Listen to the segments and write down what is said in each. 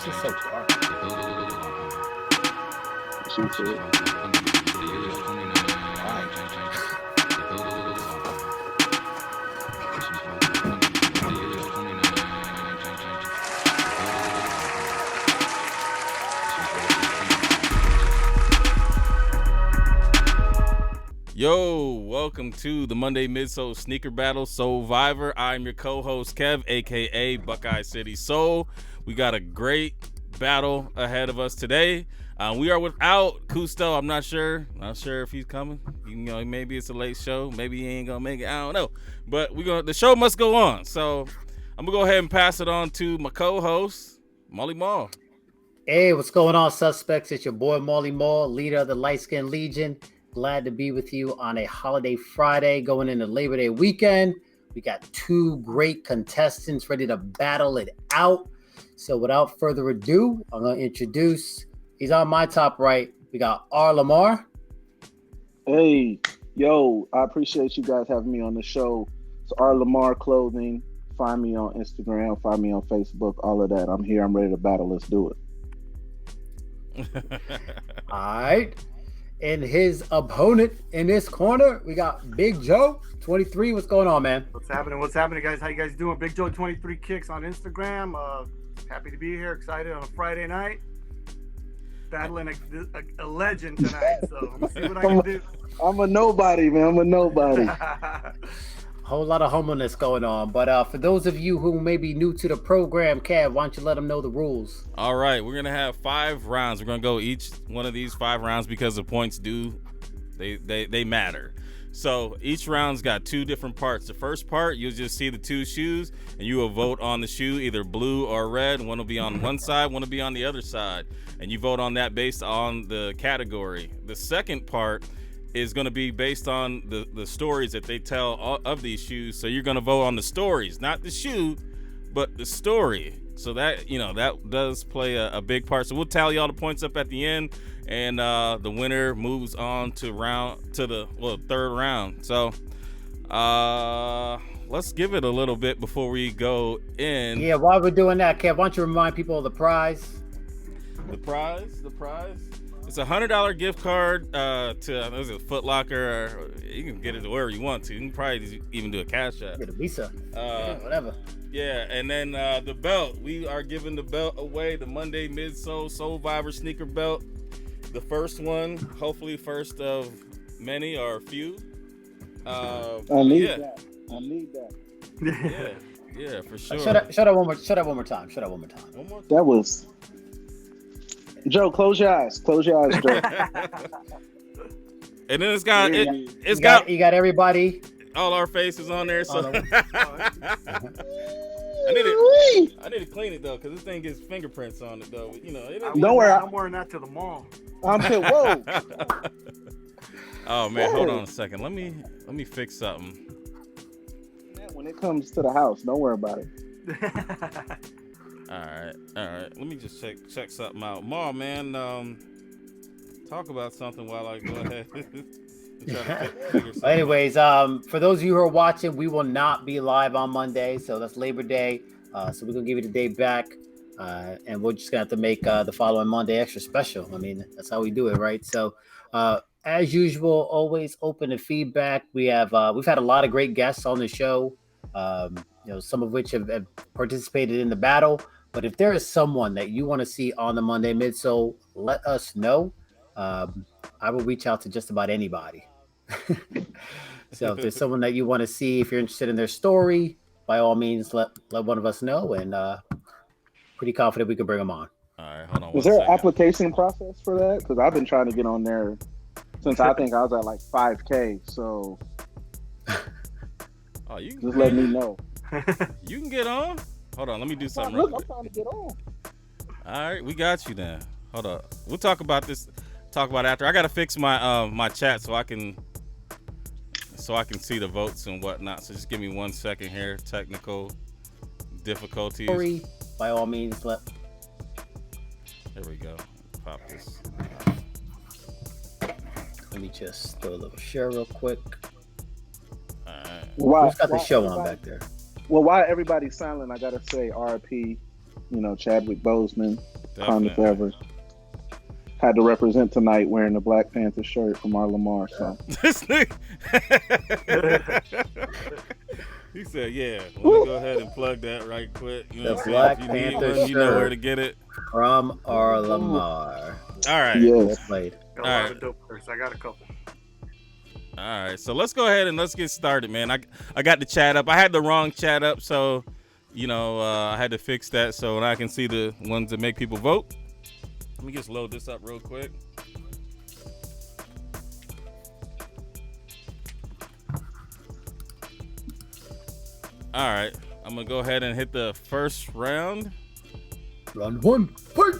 It's just so dark. Shoot it. Yo, welcome to the Monday Midsole Sneaker Battle Soleviver. I'm your co-host Kev, aka Buckeye City Soul. We got a great battle ahead of us today. We are without Cousteau. I'm not sure if he's coming. You know, maybe it's a late show. Maybe he ain't gonna make it. I don't know. But the show must go on. So I'm gonna go ahead and pass it on to my co-host, Molly Mall. Hey, what's going on, suspects? It's your boy Molly Mall, leader of the Light Skin Legion. Glad to be with you on a holiday Friday going into Labor Day weekend. We got two great contestants ready to battle it out. So without further ado, I'm going to introduce, he's on my top right. We got Lamar. Hey, yo, I appreciate you guys having me on the show. It's Lamar Clothing. Find me on Instagram, find me on Facebook, all of that. I'm here. I'm ready to battle. Let's do it. All right. And his opponent in this corner, we got Big Joe, 23. What's going on, man? What's happening, guys? How you guys doing? Big Joe 23 Kicks on Instagram. Happy to be here. Excited on a Friday night. Battling a legend tonight. So let's see what I can do. I'm a nobody, man. I'm a nobody. Whole lot of humbleness going on. But for those of you who may be new to the program, Kev, why don't you let them know the rules? All right, we're going to have 5 rounds. We're going to go each one of these 5 rounds because the points they matter. So each round's got 2 different parts. The first part, you'll just see the 2 shoes, and you will vote on the shoe, either blue or red. One will be on one side, one will be on the other side. And you vote on that based on the category. The second part is going to be based on the stories that they tell of these shoes. So you're going to vote on the stories, not the shoe, but the story. So that, that does play a big part. So we'll tally all the points up at the end, and the winner moves on to the third round. So let's give it a little bit before we go in. Yeah, while we're doing that, Kev, why don't you remind people of the prize? The prize? It's a $100 gift card to Foot Locker. Or you can get it wherever you want to. You can probably even do a cash app. Get a Visa. Whatever. Yeah, and then the belt. We are giving the belt away, the Monday Midsole Soleviver sneaker belt. The first one, hopefully first of many or a few. I need that. Yeah, for sure. Shut up one more time. That was... Joe, close your eyes. Close your eyes, Joe. And then it's got you got everybody, all our faces on there. So I need to clean it though, because this thing gets fingerprints on it though. Don't worry, I'm wearing that to the mall. I'm saying, whoa. Oh man, hold on a second. Let me fix something. When it comes to the house, don't worry about it. All right. Let me just check something out. Ma, man, talk about something while I go ahead. Anyways, for those of you who are watching, we will not be live on Monday, so that's Labor Day. So we're gonna give you the day back, and we're just gonna have to make the following Monday extra special. I mean, that's how we do it, right? So, as usual, always open to feedback. We've had a lot of great guests on the show. Some of which have participated in the battle. But if there is someone that you want to see on the Monday Midsole, let us know. I will reach out to just about anybody. So if there's someone that you want to see, if you're interested in their story, by all means, let one of us know. And pretty confident we can bring them on. All right, hold on. Is there an application process for that? Because I've been trying to get on there since I think I was at like 5K. So just let me know. You can get on. Hold on, let me do something. Look, I'm trying to get on. All right, we got you then. Hold up. We'll talk about this. Talk about it after. I gotta fix my my chat so I can see the votes and whatnot. So just give me 1 second here. Technical difficulties. Sorry, by all means, There we go. Pop this. Let me just throw a little share real quick. All right. Who's got the show on back there? Well, while everybody's silent, I gotta say RIP Chadwick Boseman, Definitely. Panther. Had to represent tonight wearing the Black Panther shirt from our Lamar. So This nigga. He said, "Yeah, let me go ahead and plug that right quick." You know The what I'm Black saying? If you need Panther one, you know where shirt. to get it. From our Lamar. All right. Well yes, played. Got a lot of dope shirts. I got a couple. All right, so let's go ahead and let's get started, man. I got the chat up. I had the wrong chat up, so I had to fix that so I can see the ones that make people vote. Let me just load this up real quick. All right, I'm gonna go ahead and hit the first round. Round one. Fight!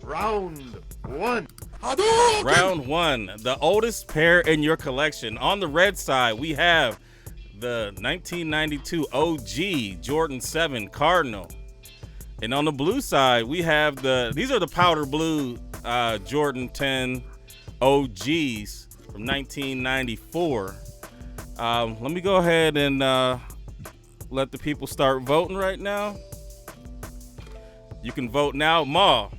Round one. Round one, the oldest pair in your collection. On the red side, we have the 1992 OG Jordan 7 Cardinal. And on the blue side, we have these are the powder blue Jordan 10 OGs from 1994. Let me go ahead and let the people start voting right now. You can vote now. Ma,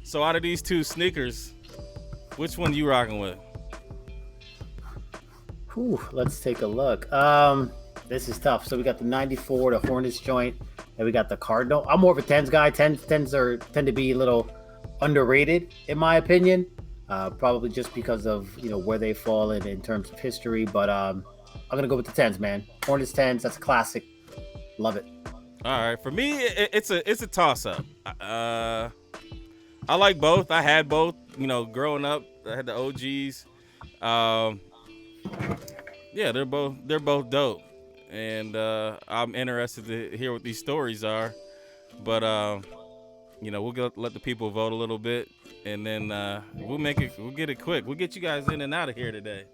so out of these two sneakers, which one you rocking with? Whew, let's take a look. This is tough. So we got the 94, the Hornets joint, and we got the Cardinal. I'm more of a 10s guy. 10s tend to be a little underrated, in my opinion. Probably just because of where they fall in terms of history. But I'm gonna go with the 10s, man. Hornets 10s. That's a classic. Love it. All right, for me, it's a toss up. I like both. I had both. Growing up, I had the OGs. Yeah, they're both dope, and I'm interested to hear what these stories are. But we'll let the people vote a little bit, and then we'll get it quick. We'll get you guys in and out of here today.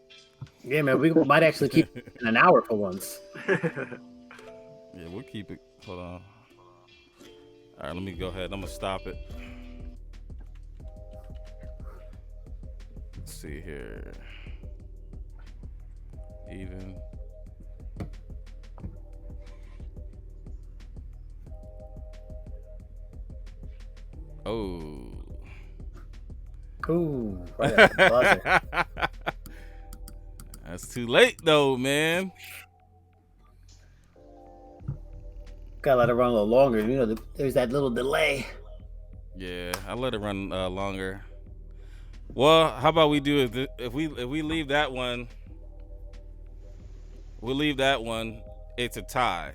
Yeah, man. We might actually keep it in an hour for once. Yeah, we'll keep it. Hold on. All right, let me go ahead. I'm gonna stop it. Let's see here. Even. Oh. Ooh, right at the buzzer. That's too late though, man. Gotta let it run a little longer. There's that little delay. Yeah, I let it run longer. Well, how about we do it if we leave that one? We'll leave that one. It's a tie,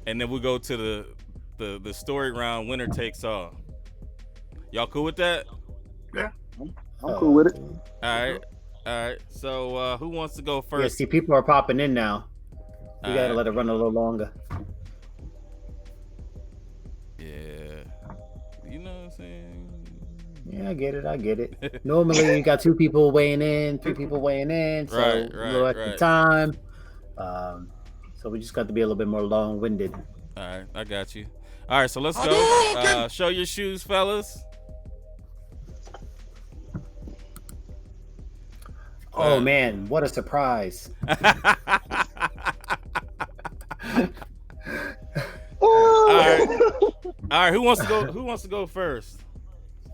and then we'll go to the story round. Winner takes all. Y'all cool with that? Yeah. I'm cool with it. All right. So who wants to go Yeah, first? see, people are popping in now. We All gotta right. let it run a little longer. Yeah. You know what I'm saying? Yeah, I get it. Normally, you got 2 people weighing in, 3 people weighing in, so Right, a little extra right. time. So we just got to be a little bit more long-winded. All right, I got you. All right, so let's go. Show your shoes, fellas. Oh man, what a surprise! All right. Who wants to go first?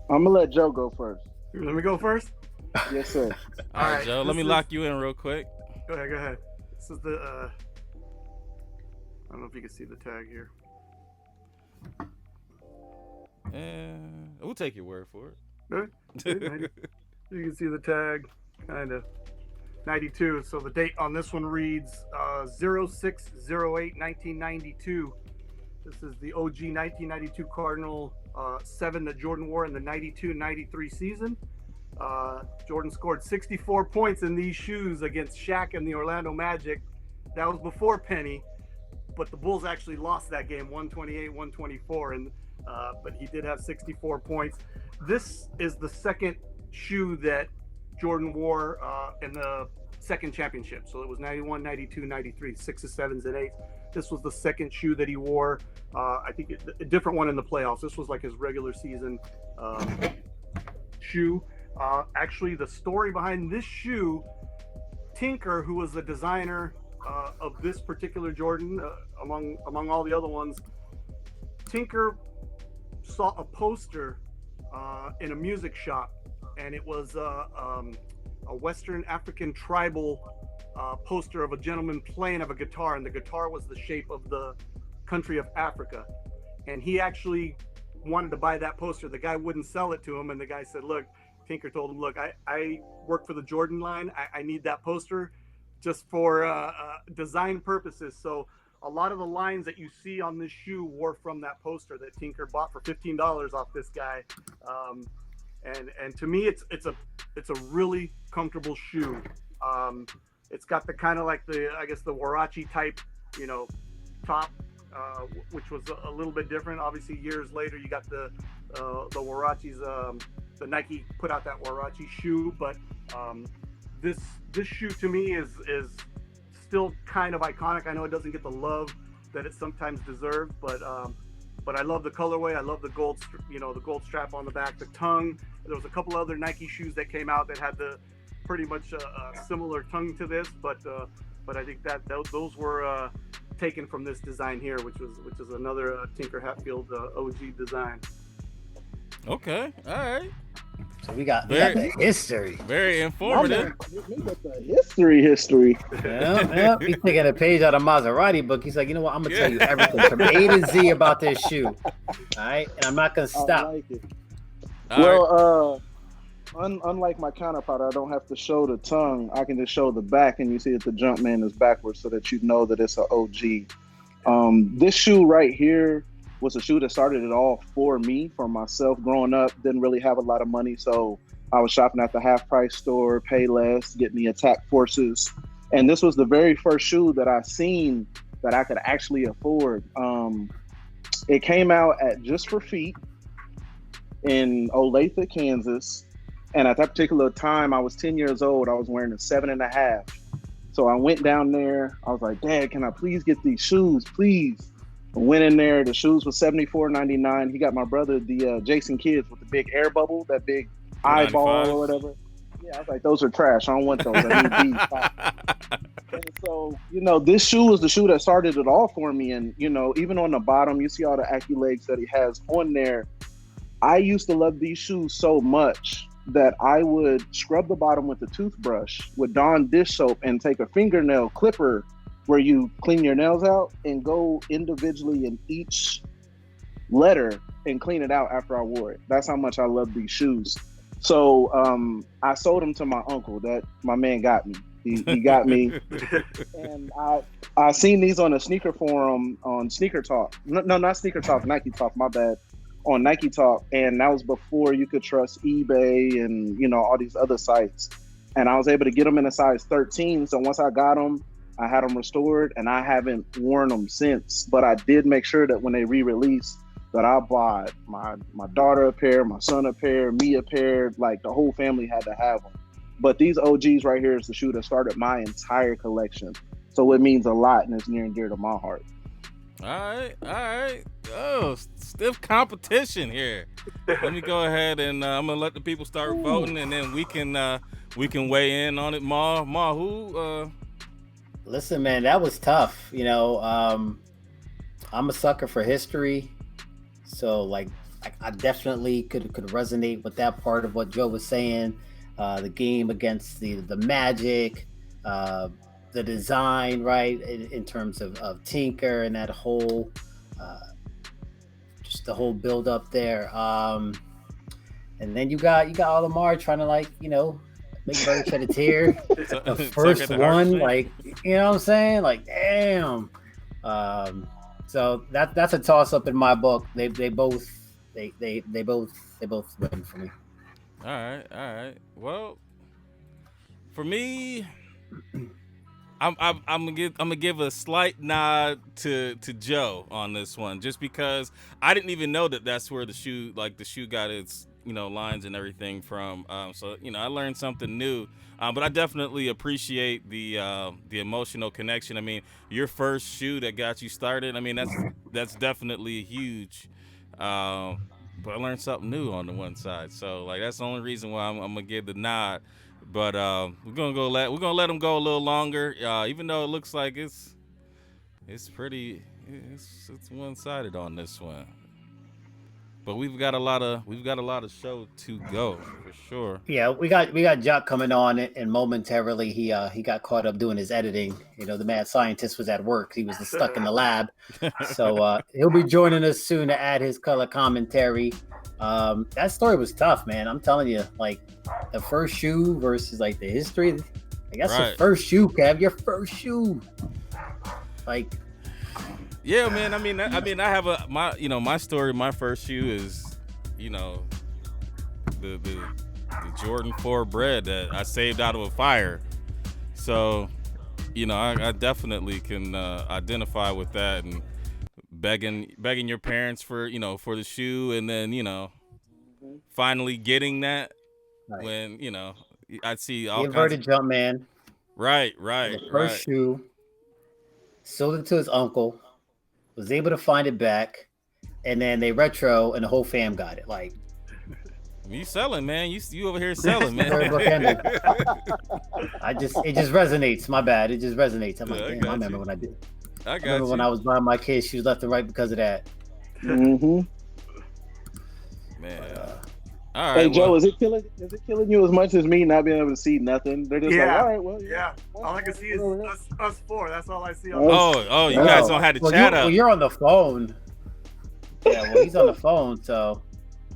I'm gonna let Joe go first. Let me go first. Yes, sir. All right, right, Joe. Let me this lock you in real quick. Go ahead. This is the. I don't know if you can see the tag here. And we'll take your word for Good. it. You can see the tag, kind of. 92. So the date on this one reads 06/08/1992. This is the OG 1992 Cardinal 7 that Jordan wore in the 92-93 season. Jordan scored 64 points in these shoes against Shaq and the Orlando Magic. That was before Penny, but the Bulls actually lost that game 128-124, and but he did have 64 points. This is the second shoe that Jordan wore in the second championship. So it was 91, 92, 93, 6s, 7s, and 8s. This was the second shoe that he wore. I think a different one in the playoffs. This was like his regular season shoe. Actually, the story behind this shoe, Tinker, who was the designer of this particular Jordan, among all the other ones, Tinker saw a poster in a music shop, and it was a Western African tribal poster of a gentleman playing of a guitar, and the guitar was the shape of the country of Africa. And he actually wanted to buy that poster. The guy wouldn't sell it to him, and the guy said, look, Tinker told him, look, I work for the Jordan line. I need that poster just for design purposes. So a lot of the lines that you see on this shoe were from that poster that Tinker bought for $15 off this guy. And to me, it's a really comfortable shoe. It's got the kind of like the Warachi type, top, which was a little bit different. Obviously, years later, you got the Warachis. The Nike put out that Warachi shoe, but this shoe to me is still kind of iconic. I know it doesn't get the love that it sometimes deserves, but I love the colorway. I love the gold, the gold strap on the back, the tongue. There was a couple other Nike shoes that came out that had the pretty much a similar tongue to this, but I think that those were taken from this design here, which is another Tinker Hatfield OG design. Okay, all right. So we got the history. Very informative. We got the history. Yeah. He's taking a page out of Maserati book. He's like, you know what? I'm gonna tell you everything from A to Z about this shoe. All right, and I'm not gonna stop. I like it. All right. Unlike my counterpart, I don't have to show the tongue. I can just show the back, and you see that the Jumpman is backwards, so that you know that it's an OG. This shoe right here was a shoe that started it all for me, for myself. Growing up, didn't really have a lot of money, so I was shopping at the half price store, pay less, getting the Attack Forces. And this was the very first shoe that I seen that I could actually afford. It came out at Just for Feet in Olathe, Kansas. And at that particular time, I was 10 years old. I was wearing a 7.5. So I went down there. I was like, Dad, can I please get these shoes, please? I went in there. The shoes were $74.99. He got my brother the Jason Kids with the big air bubble, that big eyeball or whatever. Yeah, I was like, those are trash. I don't want those. I need these. And so, this shoe was the shoe that started it all for me. And, even on the bottom, you see all the accolades that he has on there. I used to love these shoes so much that I would scrub the bottom with a toothbrush with Dawn dish soap and take a fingernail clipper where you clean your nails out and go individually in each letter and clean it out after I wore it. That's how much I love these shoes. So I sold them to my uncle. That my man got me. He got me. And I seen these on a sneaker forum on Sneaker Talk. No, not Sneaker Talk, Nike Talk, my bad. On Nike Talk, and that was before you could trust eBay and all these other sites. And I was able to get them in a size 13. So once I got them, I had them restored, and I haven't worn them since. But I did make sure that when they re-released, that I bought my daughter a pair, my son a pair, me a pair. Like the whole family had to have them. But these OGs right here is the shoe that started my entire collection. So it means a lot, and it's near and dear to my heart. All right. Oh, stiff competition here. Let me go ahead and I'm gonna let the people start voting, and then we can weigh in on it. Ma, who? Listen, man, that was tough. I'm a sucker for history, so like I definitely could resonate with that part of what Joe was saying. The game against the Magic. The design, right, in terms of Tinker and that whole, just the whole build up there. And then you got all Lamar trying to make Brother shed a tear. The first one, like, you know what I'm saying? Like, damn. So that's a toss up in my book. They both win for me. All right. Well, for me, I'm gonna give a slight nod to Joe on this one, just because I didn't even know that's where the shoe got its lines and everything from. So I learned something new. But I definitely appreciate the emotional connection. I mean, your first shoe that got you started. I mean, that's definitely huge. But I learned something new on the one side. So that's the only reason why I'm gonna give the nod. But we're gonna let him go a little longer. Even though it looks like it's pretty it's one sided on this one. But we've got a lot of show to go for sure. Yeah, we got Jock coming on, and momentarily he got caught up doing his editing. You know, the mad scientist was at work; he was stuck in the lab. So he'll be joining us soon to add his color commentary. That story was tough, man. I'm telling you, like the first shoe versus like the history. I guess the first shoe, Kev, your first shoe. Like, yeah, man. I mean, I have my story. My first shoe is, the Jordan 4 bread that I saved out of a fire. So, I definitely can identify with that and begging your parents for the shoe, and then finally getting that when I'd see all the inverted jump man. Right. The first shoe, sold it to his uncle, was able to find it back, and then they retro, and the whole fam got it. Like, you selling, man? You over here selling, man? It just resonates. My bad. It just resonates. I'm like, damn, I remember when I did. I remember when I was buying my kids shoes left and right because of that. Mm-hmm. Man. All right. Hey Joe, is it killing you as much as me not being able to see nothing? They're just like, all right, well, yeah. All I can see is us four. That's all I see. Oh, you guys don't have to chat up. Well, you're on the phone. Yeah, well, he's on the phone, so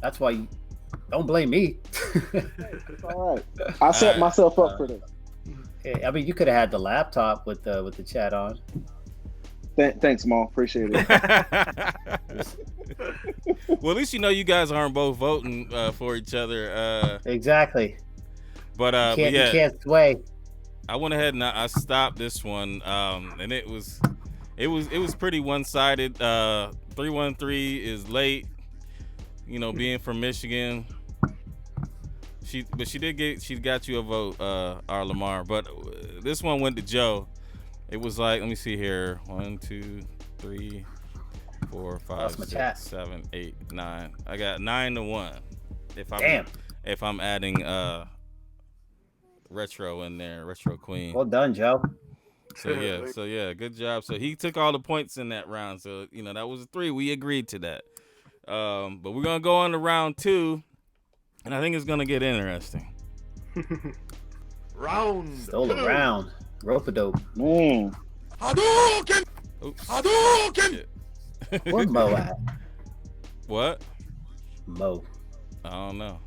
that's why you don't blame me. It's all right. I set myself up for this. I mean, you could have had the laptop with the chat on. Thanks, Mom. Appreciate it. Well, at least you guys aren't both voting for each other. Exactly. But you can't sway. I went ahead and I stopped this one, and it was pretty one-sided. 313 is late. Being from Michigan. She got you a vote, our Lamar. But this one went to Joe. It was like, let me see here. 1, 2, 3, 4, 5, 6, 7, 8, 9. I got 9-1. If I'm adding retro in there, retro queen. Well done, Joe. So yeah, good job. So he took all the points in that round. So that was a 3. We agreed to that. But we're gonna go on to round 2, and I think it's gonna get interesting. Stole a round. Rope-a-dope. Hadouken! Hadouken! Where's Mo at? What? Mo. I don't know.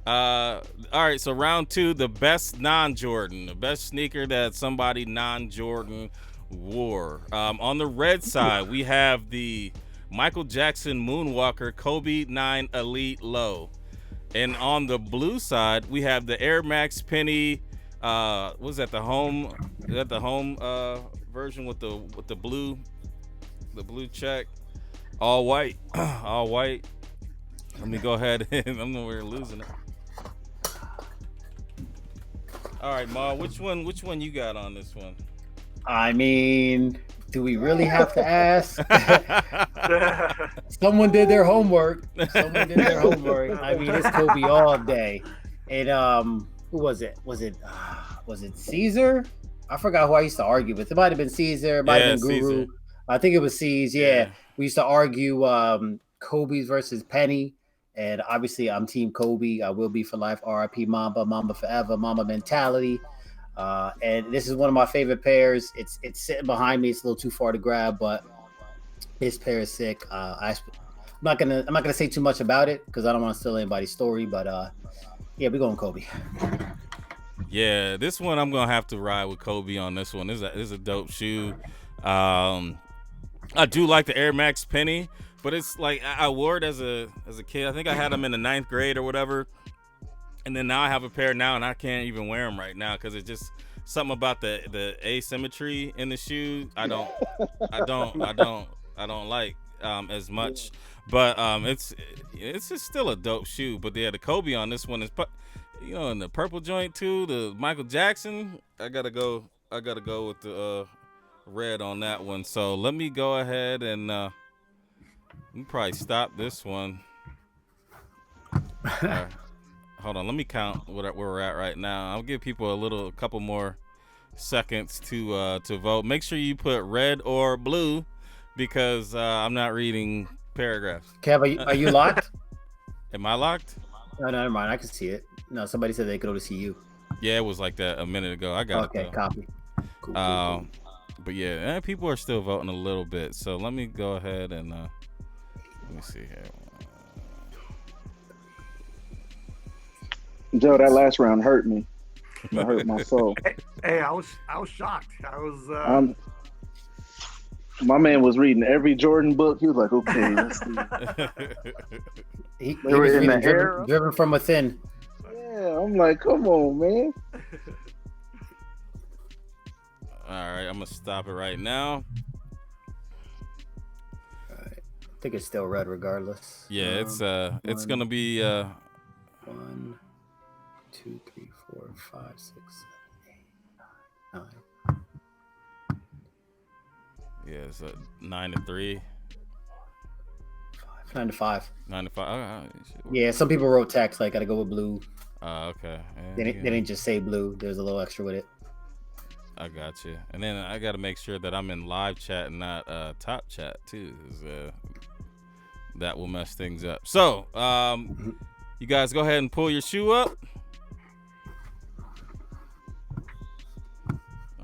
All right, so round 2, the best non-Jordan, the best sneaker that somebody non-Jordan wore. On the red side, we have the Michael Jackson Moonwalker Kobe 9 Elite Low. And on the blue side, we have the Air Max Penny. Was that the home? Is that the home version with the blue check, all white, all white. Let me go ahead and we're losing it. All right, Ma, which one you got on this one? I mean, do we really have to ask? Someone did their homework. I mean, it's Kobe all day. And who was it? Was it Caesar? I forgot who I used to argue with. It might have been Caesar. It might have been Guru. Caesar. I think it was Caesar. Yeah. We used to argue Kobe's versus Penny. And obviously, I'm Team Kobe. I will be for life. RIP Mamba, Mamba forever, Mamba mentality. And this is one of my favorite pairs. It's sitting behind me. It's a little too far to grab, but this pair is sick. I'm not gonna say too much about it because I don't want to steal anybody's story. But yeah, we're going Kobe. Yeah, this one I'm gonna have to ride with Kobe on this one. This is a dope shoe. I do like the Air Max Penny, but it's like I wore it as a kid. I think I had them in the 9th grade or whatever, and then now I have a pair now, and I can't even wear them right now because it's just something about the asymmetry in the shoe. I don't like as much. But it's just still a dope shoe. But yeah, the Kobe on this one is, in the purple joint too. The Michael Jackson, I gotta go with the red on that one. So let me go ahead and we probably stop this one. hold on. Let me count where we're at right now. I'll give people a couple more seconds to vote. Make sure you put red or blue because I'm not reading paragraphs. Kev, are you locked? Am I locked? No, never mind. I can see it. No, somebody said they could only see you. Yeah, it was like that a minute ago. I got it. Okay, copy. Cool. But yeah, people are still voting a little bit. So let me go ahead and let me see here. Joe, that last round hurt me. It hurt my soul. Hey, I was shocked. I was. My man was reading every Jordan book. He was like, "Okay, let's see." He was reading driven from within. Yeah, I'm like, come on, man. All right, I'm gonna stop it right now. All right. I think it's still red regardless. Yeah, it's gonna be 1, 2, 3, 4, 5, 6, 7, 8, 9. Yeah, it's 9-3. 9-5. 9-5. Oh, Yeah, some people wrote text like gotta go with blue. Okay. They didn't just say blue. There's a little extra with it. I got you. And then I got to make sure that I'm in live chat and not top chat too. That will mess things up. So, you guys go ahead and pull your shoe up.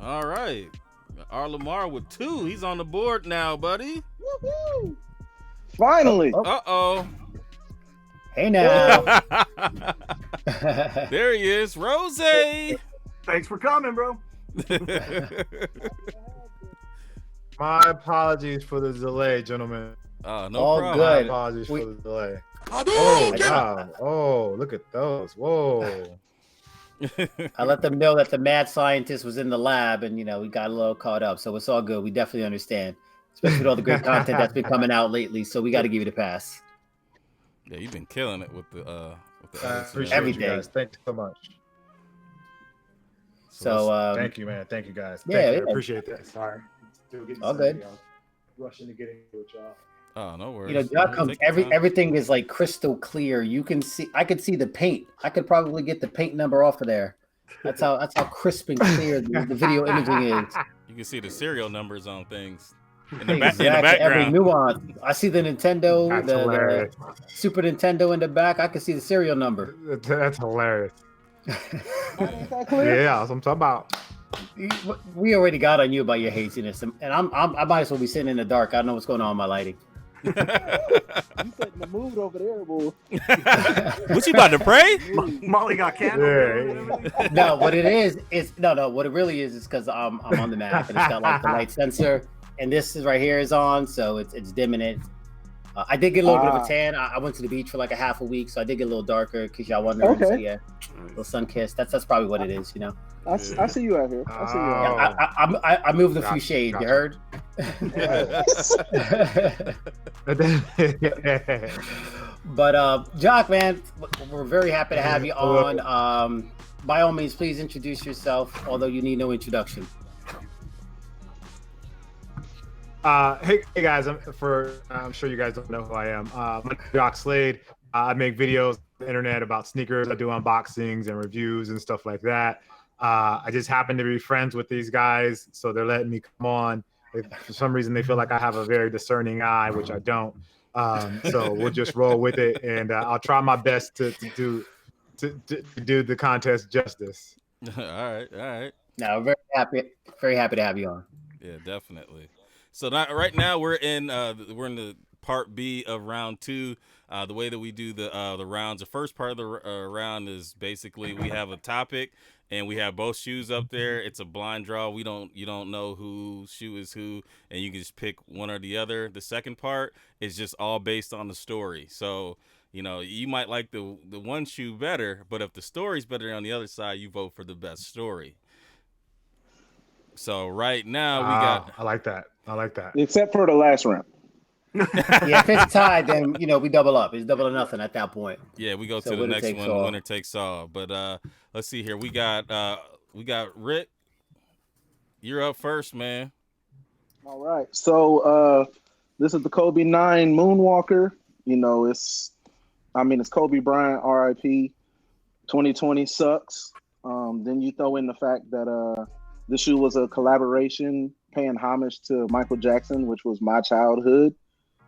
All right. Our Lamar with 2. He's on the board now, buddy. Woo-hoo. Finally. Uh-oh. Hey now. There he is. Rose. Thanks for coming, bro. My apologies for the delay, gentlemen. No All problem. good. My apologies for the delay. Oh, wow. Oh, look at those. Whoa. I let them know that the mad scientist was in the lab and, we got a little caught up. So it's all good. We definitely understand, especially with all the great content that's been coming out lately. So we got to give it a pass. Yeah, you've been killing it with the I appreciate everything. you guys. Thank you so much. So thank you, man. Thank you, guys. Yeah, Thank you. yeah. I appreciate that. Sorry. Still getting All good. Rushing to get into it, y'all. Oh, no worries. Doc comes everything is like crystal clear. I could see the paint. I could probably get the paint number off of there. That's how crisp and clear the video imaging is. You can see the serial numbers on things in Exactly. the background. Every nuance. I see the Nintendo, That's the hilarious. Super Nintendo in the back. I can see the serial number. That's hilarious. Is that clear? Yeah, that's what I'm talking about. We already got on you about your haziness, and I might as well be sitting in the dark. I don't know what's going on with my lighting. You setting the mood over there, boy. What you about to pray? Molly got candles. Yeah. No, what it is what it really is because I'm on the Mac and it's got like the light sensor, and this is right here is on, so it's dimming it. I did get a little bit of a tan. I went to the beach for like a half a week, so I did get a little darker because y'all wondering. Okay. So yeah, a little sun kissed. That's probably what it is, I see you out here. I see you out here. I moved a few shades. You heard? But Jock, man, we're very happy to have you on. By all means, please introduce yourself, although you need no introduction. Hey guys, I'm sure you guys don't know who I am. My name is Jock Slade. I make videos on the internet about sneakers. I do unboxings and reviews and stuff like that. I just happen to be friends with these guys, so they're letting me come on. For some reason, they feel like I have a very discerning eye, which I don't. So we'll just roll with it, and I'll try my best to do the contest justice. All right. No, very happy to have you on. Yeah, definitely. So right now we're in the part B of round 2. The way that we do the rounds, the first part of the round is basically we have a topic and we have both shoes up there. It's a blind draw. You don't know whose shoe is who, and you can just pick one or the other. The second part is just all based on the story. So you might like the one shoe better, but if the story's better on the other side, you vote for the best story. So right now we got. I like that. Except for the last round. Yeah, if it's tied, then we double up. It's double or nothing at that point. Yeah, we go So to the winner next takes one. all. Winner takes all. But let's see here. We got Rick. You're up first, man. All right. So this is the Kobe 9 Moonwalker. It's Kobe Bryant, RIP. 2020 sucks. Then you throw in the fact that the shoe was a collaboration paying homage to Michael Jackson, which was my childhood.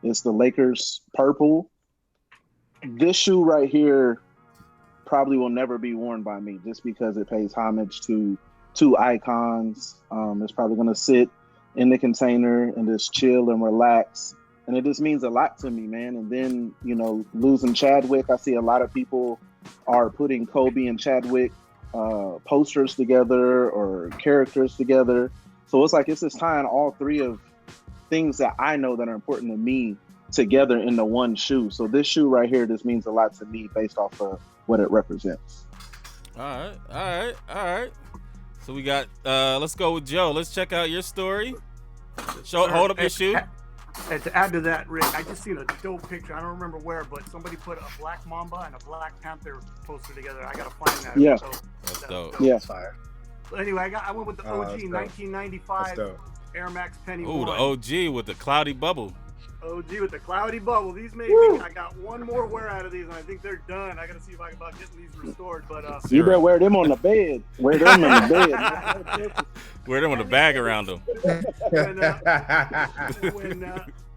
It's the Lakers purple. This shoe right here probably will never be worn by me just because it pays homage to two icons. It's probably going to sit in the container and just chill and relax. And it just means a lot to me, man. And then, losing Chadwick, I see a lot of people are putting Kobe and Chadwick posters together or characters together. So it's like it's just tying all three of things that I know that are important to me together into one shoe. So this shoe right here just means a lot to me based off of what it represents. All right. So we got, let's go with Joe. Let's check out your story. Hold up your shoe. And to add to that, Rick, I just seen a dope picture. I don't remember where, but somebody put a black mamba and a black panther poster together. I gotta find that. Yeah, that's dope. Yeah, fire. But anyway, I went with the OG 1995 Air Max Penny. Ooh, the OG with the cloudy bubble. OG with the cloudy bubble. These may be. I got one more wear out of these, and I think they're done. I gotta see if I can about getting these restored. But you better wear them on the bed. Wear them on the bed. Wear them with a bag around them.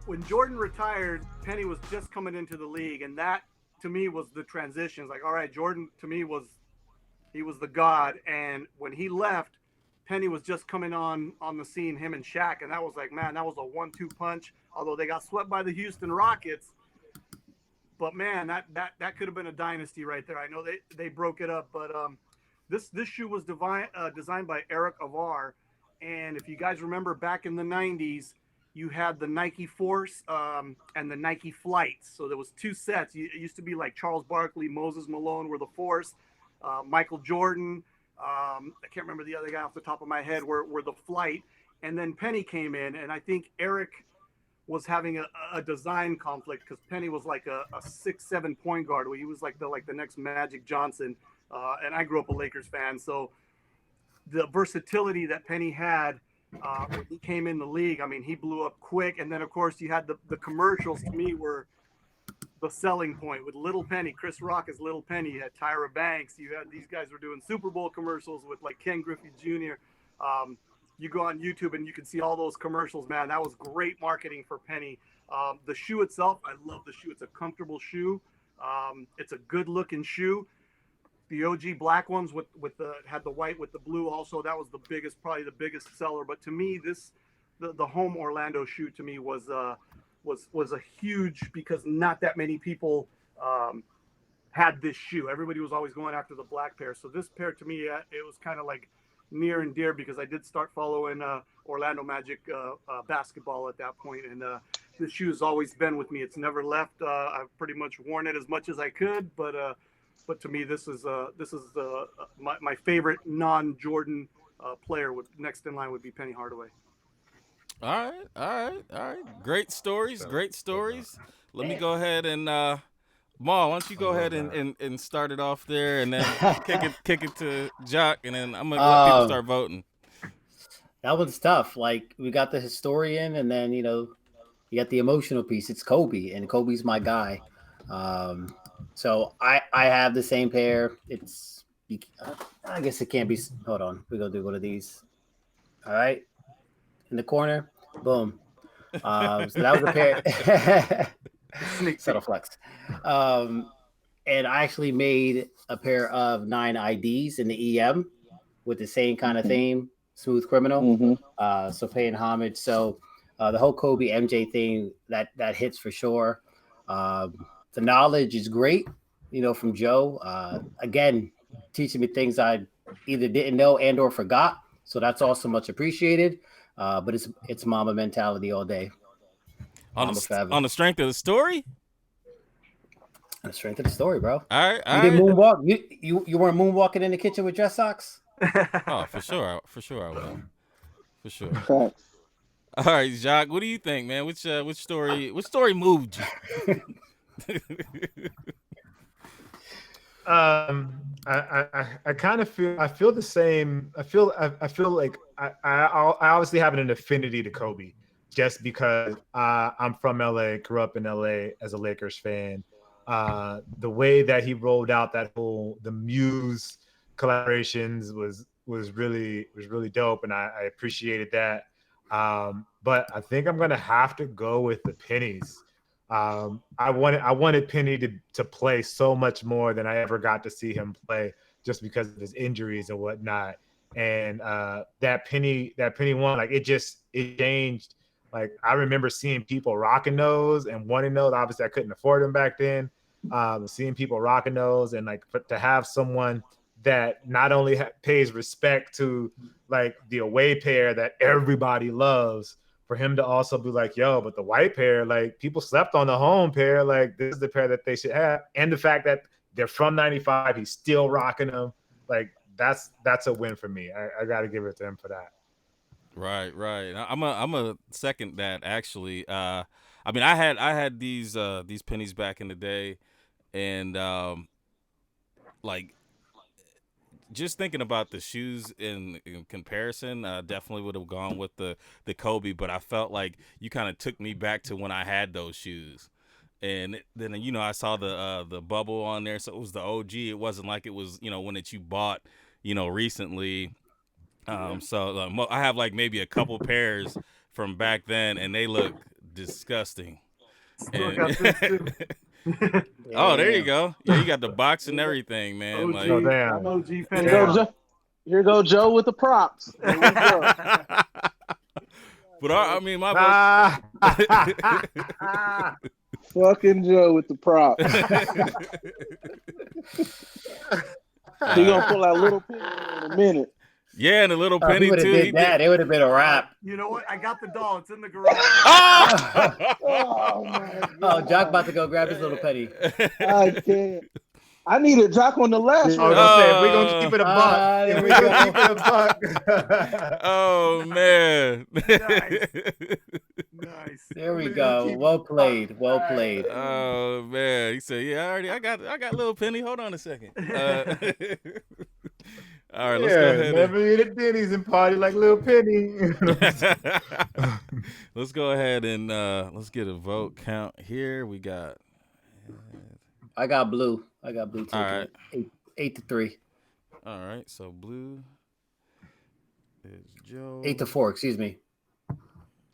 When Jordan retired, Penny was just coming into the league, and that to me was the transition. It's like, all right, Jordan to me was the god, and when he left, Penny was just coming on the scene, him and Shaq, and that was like, man, that was a 1-2 punch. Although they got swept by the Houston Rockets, but man, that could have been a dynasty right there. I know they broke it up, but this shoe was designed by Eric Avar, and if you guys remember back in the 90s, you had the Nike Force and the Nike Flights. So there was two sets. It used to be like Charles Barkley, Moses Malone were the Force, Michael Jordan. I can't remember the other guy off the top of my head were the Flight. And then Penny came in, and I think Eric was having a design conflict because Penny was like a 6'7" point guard. Where he was like the next Magic Johnson. And I grew up a Lakers fan, so the versatility that Penny had when he came in the league, I mean, he blew up quick. And then of course you had the commercials. To me, were the selling point with Little Penny. Chris Rock as Little Penny. You had Tyra Banks. You had these guys were doing Super Bowl commercials with like Ken Griffey Jr. You go on YouTube and you can see all those commercials, man. That was great marketing for Penny. The shoe itself, I love the shoe. It's a comfortable shoe. It's a good looking shoe. The OG black ones had the white with the blue also. That was probably the biggest seller. But to me, the home Orlando shoe to me was a huge, because not that many people had this shoe. Everybody was always going after the black pair. So this pair to me, it was kind of like near and dear because I did start following Orlando Magic basketball at that point, and this shoe has always been with me. It's never left. I've pretty much worn it as much as I could, but to me, this is my favorite non-Jordan player. Next in line would be Penny Hardaway. All right. Great stories. Let me go ahead and Ma, why don't you go ahead and start it off there, and then kick it to Jock, and then I'm gonna let people start voting. That one's tough. Like, we got the historian, and then you got the emotional piece. It's Kobe, and Kobe's my guy. So I have the same pair. I guess it can't be. Hold on, we're gonna do one of these. All right, in the corner, boom. So that was a pair. Subtle flex. And I actually made a pair of 9 IDs in the EM with the same kind of theme, Smooth Criminal. Mm-hmm. So paying homage. So the whole Kobe MJ thing that hits for sure. The knowledge is great, from Joe. Again, teaching me things I either didn't know and or forgot. So that's also much appreciated. But it's mama mentality all day. On the strength of the story? On the strength of the story, bro. All right. You didn't moonwalk? You weren't moonwalking in the kitchen with dress socks? Oh, for sure I will. For sure. Facts. All right, Jacques, what do you think, man? Which story moved you? I kind of feel the same. I feel like I obviously have an affinity to Kobe, just because I'm from LA, grew up in LA as a Lakers fan. The way that he rolled out the Muse collaborations was really dope, and I appreciated that. But I think I'm gonna have to go with the pennies. I wanted Penny to play so much more than I ever got to see him play, just because of his injuries and whatnot. And that penny one, like it changed. Like I remember seeing people rocking those and wanting those. Obviously, I couldn't afford them back then. Seeing people rocking those, and like to have someone that not only pays respect to like the away pair that everybody loves, for him to also be like, yo, but the white pair, like people slept on the home pair, like this is the pair that they should have. And the fact that they're from 95, he's still rocking them, like that's a win for me. I got to give it to him for that. Right. I'm a second that actually. I mean, I had these pennies back in the day, and like just thinking about the shoes in comparison, definitely would have gone with the Kobe. But I felt like you kind of took me back to when I had those shoes, and then I saw the bubble on there, so it was the OG. It wasn't like it was one that you bought recently. So I have like maybe a couple pairs from back then, and they look disgusting. Still got this too. Oh, there you go. Yeah, you got the box and everything, man. OG, Like, Oh, damn. OG penny. Here go Joe with the props. There we go. but I mean, my Fucking Joe with the props. He gonna pull out little penny in a minute. yeah, and a little penny He would have too. did that. It would have been a wrap. You know what? I got the doll. It's in the garage. Oh! Oh my Oh, god. Jock about to go grab his little penny. I can't. I needed Jock on the last I was one. gonna say, if we're gonna keep it a buck, there if we we're gonna go. keep it a buck. Oh man. Nice. There we go. Well played. Well played. Oh man. He said, "Yeah, I got little penny. Hold on a second." All right, let's go ahead. Never eat at Denny's and party like Little Penny. Let's go ahead and let's get a vote count here. We got. I got blue. Too. All right. 8-3. All right. So blue is Joe. 8-4. Excuse me.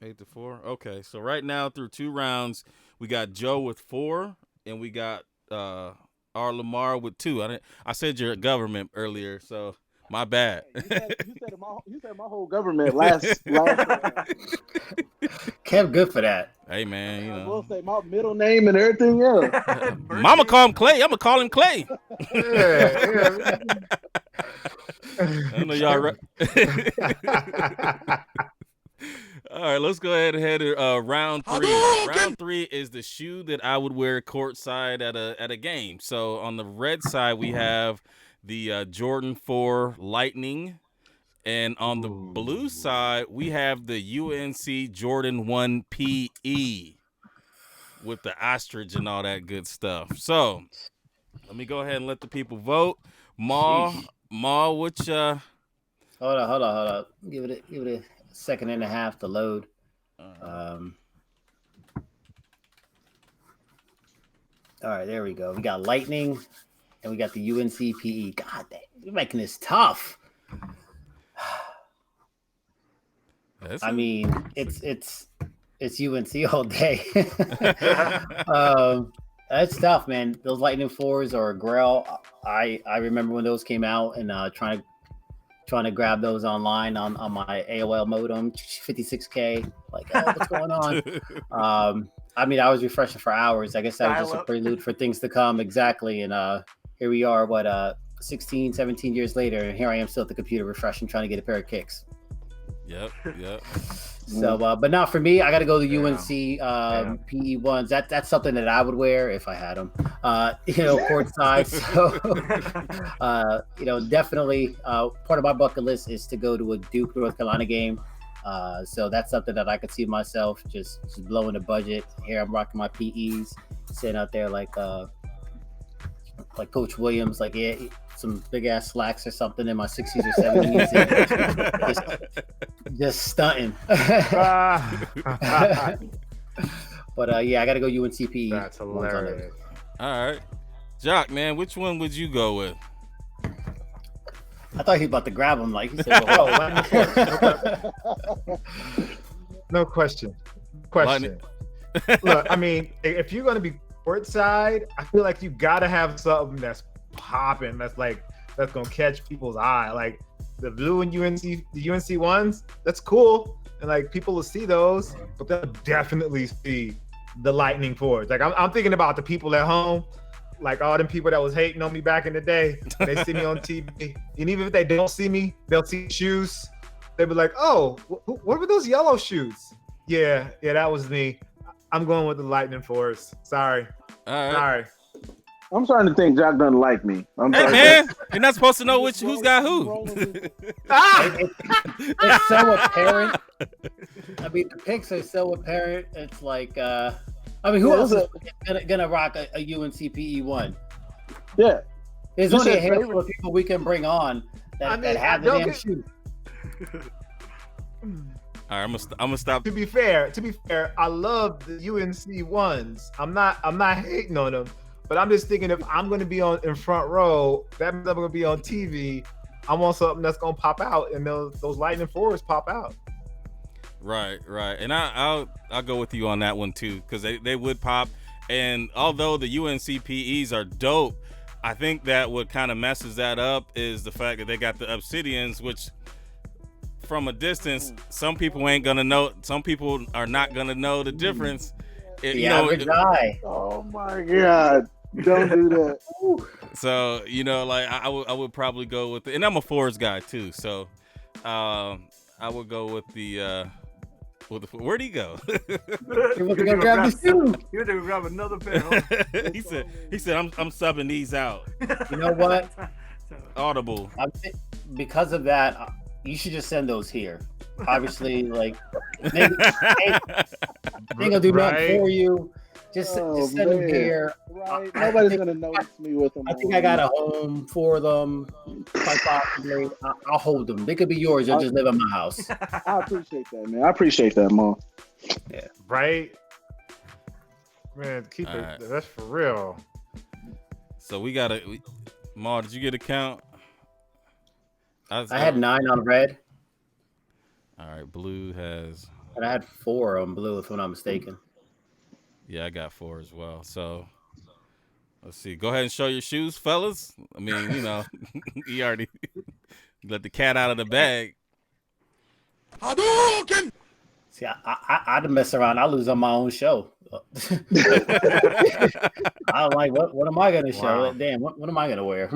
8-4. Okay. So right now through 2 rounds, we got Joe with 4, and we got our Lamar with 2. I said your government earlier, so my bad. You said my whole government last Kev, good for that. Hey man, I will say my middle name and everything else. Mama call him Clay. I'm gonna call him Clay. Yeah. I know y'all right. All right, let's go ahead and head to round 3. Round 3 is the shoe that I would wear courtside at a game. So on the red side, we have the Jordan 4 Lightning. And on the blue side, we have the UNC Jordan 1 PE with the ostrich and all that good stuff. So let me go ahead and let the people vote. Ma, which Hold on. Give it a second and a half to load. All right, there we go. We got Lightning, and we got the UNC PE. God, you're making this tough. I mean, it's UNC all day. That's tough, man. Those Lightning 4s or Grail. I remember when those came out and trying to grab those online on my AOL modem, 56K. Like, what's going on? I mean, I was refreshing for hours. I guess that was just a prelude for things to come. Exactly. And here we are, 16, 17 years later, and here I am still at the computer refreshing, trying to get a pair of kicks. Yep. So, but not for me. I got to go to UNC PE ones. That's something that I would wear if I had them. Courtside. So, definitely part of my bucket list is to go to a Duke North Carolina game. So that's something that I could see myself just blowing the budget. Here I'm rocking my PEs, sitting out there like Coach Williams, like some big ass slacks or something in my 60s or 70s, just stunting. But But I got to go UNCP. that's hilarious. All right. Jock, man, which one would you go with? I thought he was about to grab him. Like he said, Oh, "Whoa, no question. Lightning. Look, I mean, if you're gonna be courtside, I feel like you gotta have something that's popping. That's gonna catch people's eye. Like the blue and the UNC ones. That's cool, and like people will see those, but they'll definitely see the Lightning Force. Like I'm thinking about the people at home. Like all them people that was hating on me back in the day, they see me on TV, and even if they don't see me, they'll see shoes. They'll be like, "Oh, what were those yellow shoes?" Yeah, that was me. I'm going with the Lightning Force. Sorry. All right. Sorry. I'm starting to think Jock doesn't like me. I'm Hey, sorry. man, you're not supposed to know who's got who. it's so apparent." I mean, the picks are so apparent. It's like, I mean, who else is gonna rock a UNCPE one? Yeah. There's You only a said handful favorite. of people we can bring on that have the don't damn get- shoe. All right, I'm gonna stop. To be fair, I love the UNC ones. I'm not hating on them, but I'm just thinking if I'm going to be in front row, that means I'm going to be on TV. I want something that's going to pop out, and those Lightning Force pop out. Right, and I'll go with you on that one too, because they would pop. And although the UNCPEs are dope, I think that what kind of messes that up is the fact that they got the Obsidians, which from a distance, some people ain't gonna know. Some people are not gonna know the difference. The average eye. Oh my God. Don't do that. So like I would probably go with and I'm a Force guy too. So I would go with the where'd he go? He was gonna grab the shoe. You had to grab another pair. Huh? he said I'm subbing these out. You know what? Audible. Because of that, you should just send those here. Obviously, like they ain't gonna do nothing for you. Just send them man. here. Right. Nobody's going to notice me with them. I think I got a home for them. Quite possibly, I'll hold them. They could be yours. You'll just live in my house. I appreciate that, man. I appreciate that, Mom. Yeah. Right? Man, keep All it. right. That's for real. So we gotta. Ma, did you get a count? I had 9 on red, All right, blue has. and I had 4 on blue, if I'm not mistaken. Yeah, I got 4 as well. So let's see. Go ahead and show your shoes, fellas. I mean, he already let the cat out of the bag. See, I'd mess around. I lose on my own show. I'm like, what am I gonna show? Wow. Damn, what am I gonna wear?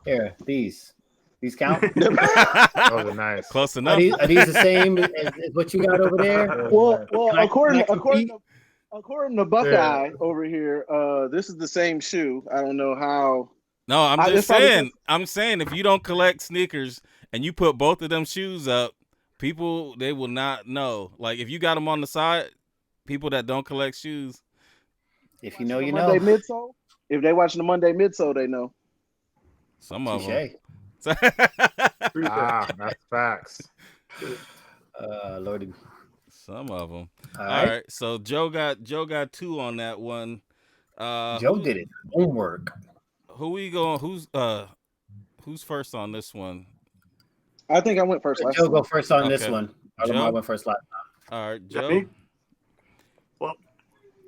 Here, these count. Those are nice. Close Are enough. these the same as what you got over there? Well, Can I according to Buckeye over here, this is the same shoe. I don't know how. No, I'm I- just it's probably saying. I'm saying if you don't collect sneakers and you put both of them shoes up, people they will not know. Like if you got them on the side, people that don't collect shoes. If you know, you Monday know. Midsole. If they watching the Monday Midsole, they know. Some of them. Touche. That's facts. Lordy. Some of them. All All right. right. So Joe got 2 on that one. Joe did it. Homework. Who we going? Who's first on this one? I think I went first last Joe time. go first on this Okay. one. Joe? Lamar went first last time. All right, Is that Joe. me? Well,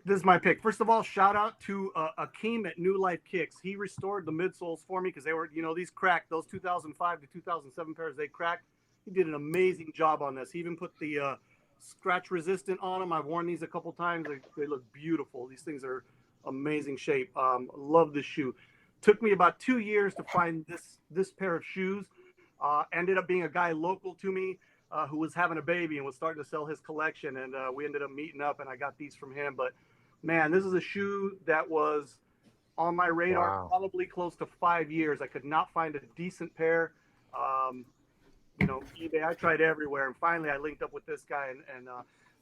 this is my pick. First of all, shout out to Akeem at New Life Kicks. He restored the midsoles for me because they were, these cracked. Those 2005 to 2007 pairs, they cracked. He did an amazing job on this. He even put the scratch resistant on them. I've worn these a couple times. They look beautiful. These things are amazing shape. Love this shoe. Took me about 2 years to find this pair of shoes. Ended up being a guy local to me who was having a baby and was starting to sell his collection, and we ended up meeting up, and I got these from him. But man, this is a shoe that was on my radar probably close to 5 years. I could not find a decent pair. eBay, I tried everywhere, and finally I linked up with this guy, and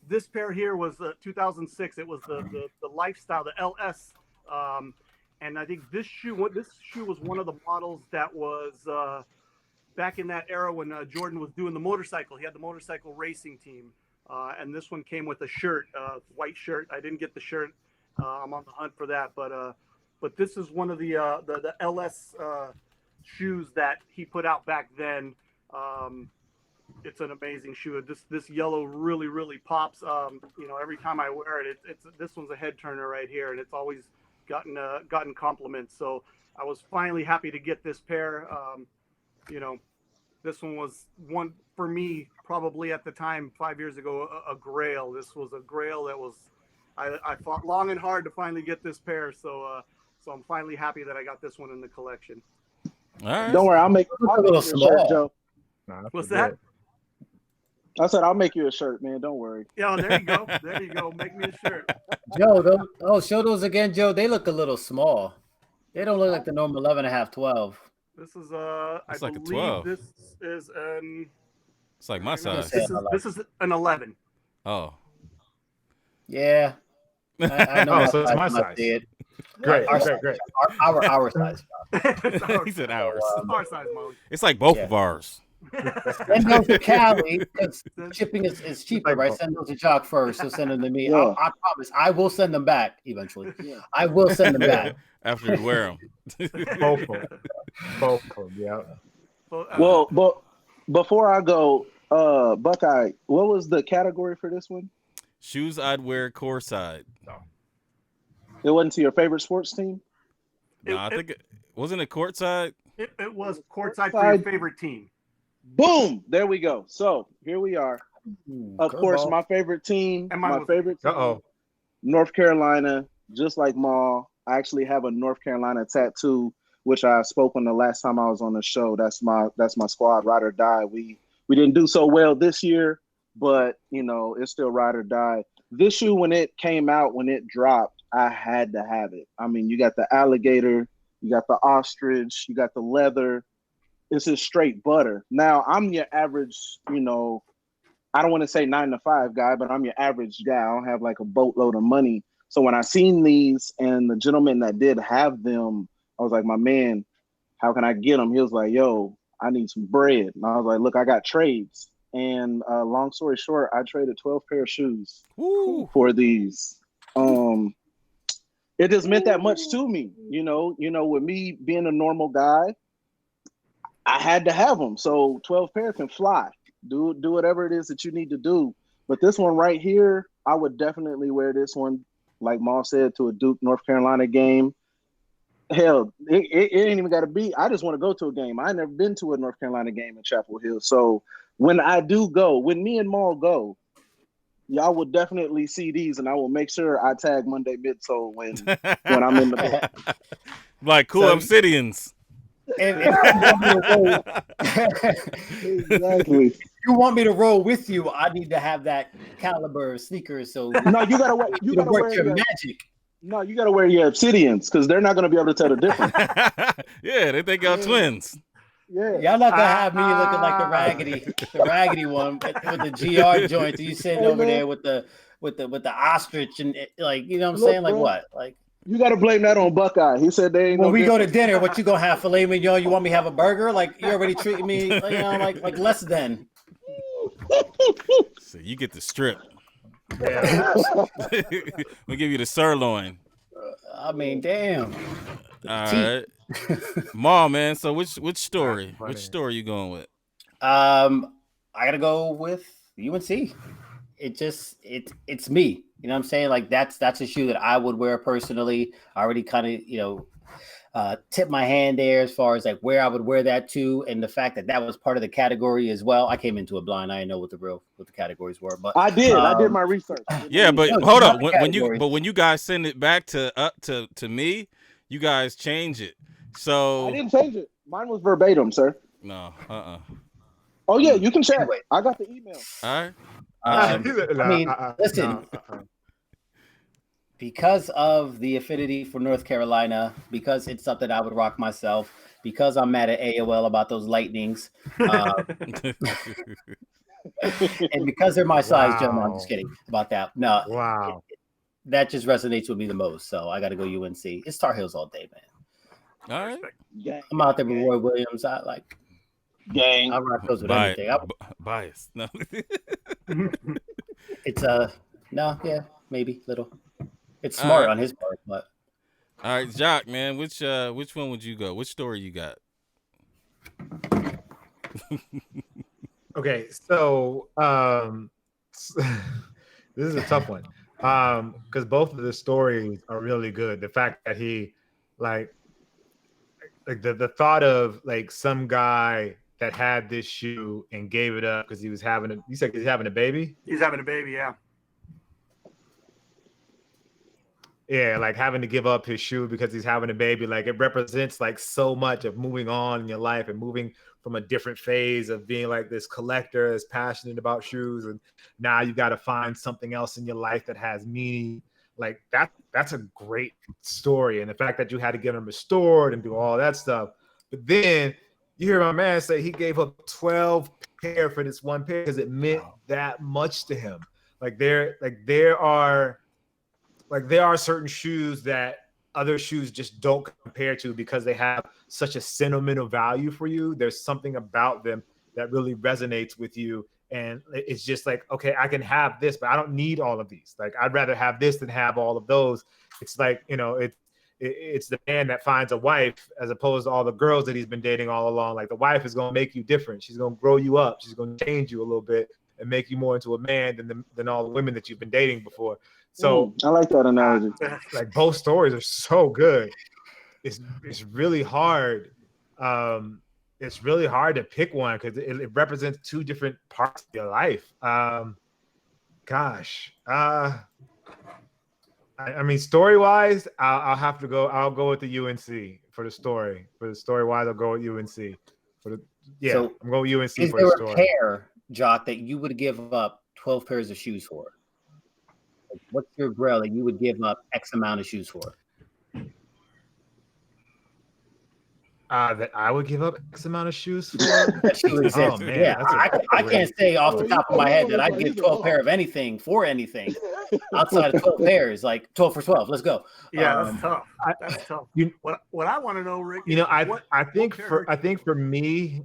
this pair here was 2006. It was the Lifestyle, the LS, and I think this shoe was one of the models that was back in that era when Jordan was doing the motorcycle. He had the motorcycle racing team, and this one came with a shirt, white shirt. I didn't get the shirt, I'm on the hunt for that. But this is one of the LS shoes that he put out back then. It's an amazing shoe. This yellow really pops. Every time I wear it, this one's a head turner right here, and it's always gotten compliments. So I was finally happy to get this pair. This one was one for me, probably at the time 5 years ago, a grail. This was a grail that was I fought long and hard to finally get this pair. So I'm finally happy that I got this one in the collection. All right. Don't worry, I'll make you a shirt, Joe. What's that? I said I'll make you a shirt, man. Don't worry. Yeah, there you go. There you go. Make me a shirt. Joe, show those again, Joe. They look a little small. They don't look like the normal 11.5, 12. This is It's I like a believe 12. this is an. It's like my size. This is an 11. Oh. Yeah. I know. Oh, so it's my size. Great. Our size. He said ours. Our size, Molly. It's like both of ours. Send those to Cali because shipping is cheaper, right? Send those to Jock first. So send them to me. Yeah. I promise. I will send them back eventually. Yeah. I will send them back after you wear them. Both of them. Yeah. Well, but before I go, Buckeye, what was the category for this one? Shoes I'd wear courtside. It wasn't to your favorite sports team? No, I think wasn't it courtside? It was courtside for your favorite team. Boom! There we go. So here we are. Of course, my favorite team. And my favorite team, North Carolina. Just like Maul, I actually have a North Carolina tattoo, which I spoke on the last time I was on the show. That's my squad, ride or die. We didn't do so well this year, but it's still ride or die. This shoe, when it came out, when it dropped, I had to have it. I mean, you got the alligator, you got the ostrich, you got the leather. It's just straight butter. Now, I'm your average, I don't want to say 9 to 5 guy, but I'm your average guy. I don't have like a boatload of money. So when I seen these and the gentleman that did have them, I was like, my man, how can I get them? He was like, yo, I need some bread. And I was like, look, I got trades. And long story short, I traded 12 pair of shoes for these. It just meant that much to me. With me being a normal guy, I had to have them. So 12 pair can fly. Do whatever it is that you need to do. But this one right here, I would definitely wear this one, like Maul said, to a Duke North Carolina game. Hell, it ain't even got to be. I just want to go to a game. I never been to a North Carolina game in Chapel Hill. So when I do go, when me and Maul go, y'all will definitely see these, and I will make sure I tag Monday Midsole when I'm in the book. Like cool Obsidians. Exactly. If you want me to roll with you, I need to have that caliber of sneakers. So no, you gotta wear. You gotta work wear your magic. No, you gotta wear your Obsidians because they're not gonna be able to tell the difference. Yeah, they think y'all twins. Yeah, y'all not gonna have me looking like the raggedy one with the GR joints. You sitting over there with the ostrich and like what I'm saying? Like bro, what? Like you gotta blame that on Buckeye. He said they ain't. When we go to dinner, what you gonna have? Filet mignon? You want me to have a burger? Like you already treating me like less than. So you get the strip. Yeah. We'll give you the sirloin. I mean, damn. All right. Maul, man. So which story? Which story you going with? I gotta go with UNC. It's me. You know what I'm saying? Like that's a shoe that I would wear personally. I already kind of tip my hand there as far as like where I would wear that to, and the fact that was part of the category as well. I came into it blind. I didn't know what the categories were, but I did. I did my research. Yeah, but hold up. When you guys send it back to me, you guys change it. So I didn't change it. Mine was verbatim, sir. No. Oh yeah, you can check. I got the email. All right. I mean, listen. Because of the affinity for North Carolina, because it's something I would rock myself, because I'm mad at AOL about those lightnings, and because they're my size, Joe. No, I'm just kidding about that. No, wow, that just resonates with me the most. So I got to go UNC. It's Tar Heels all day, man. All right. Gang. I'm out there with Roy Williams. I like gang. I rock those with anything. Bias. No. It's maybe little. It's All smart right. on his part, but All right, Jock, man, which one would you go? Which story you got? Okay, so this is a tough one. Because both of the stories are really good. The fact that he like the thought of like some guy that had this shoe and gave it up because you said he's having a baby? He's having a baby, yeah. Yeah, like having to give up his shoe because he's having a baby. Like it represents like so much of moving on in your life and moving from a different phase of being like this collector that's passionate about shoes, and now you got to find something else in your life that has meaning. Like that's a great story, and the fact that you had to get them restored and do all that stuff. But then you hear my man say he gave up 12 pair for this one pair because it meant that much to him. There are certain shoes that other shoes just don't compare to because they have such a sentimental value for you. There's something about them that really resonates with you. And it's just like, okay, I can have this, but I don't need all of these. Like, I'd rather have this than have all of those. It's like, it's the man that finds a wife as opposed to all the girls that he's been dating all along. Like, the wife is going to make you different. She's going to grow you up. She's going to change you a little bit and make you more into a man than all the women that you've been dating before. So I like that analogy. Like both stories are so good. It's really hard. It's really hard to pick one because it represents two different parts of your life. I mean, story wise, I'll go with the UNC for the story. For the story wise, I'll go with UNC. I'm going with UNC is for the there story. a pair, Jock, that you would give up 12 pairs of shoes for? Like, what's your grail that you would give up X amount of shoes for? That I would give up X amount of shoes for? That shoe exists. Oh, man, yeah, I can't say off the top of my head that I'd give 12 pair of anything for anything outside of 12 pairs, like 12 for 12. Let's go. Yeah, that's tough. That's tough. What I want to know, Rick, I think for me,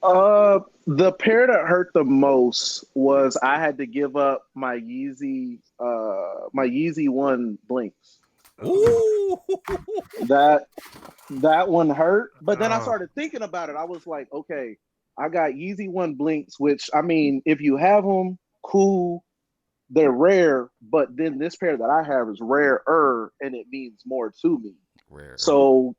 the pair that hurt the most was I had to give up my Yeezy 1 Blinks. Ooh. That one hurt, but then I started thinking about it. I was like, okay, I got Yeezy 1 Blinks, which, I mean, if you have them, cool, they're rare, but then this pair that I have is rarer, and it means more to me. Rare. So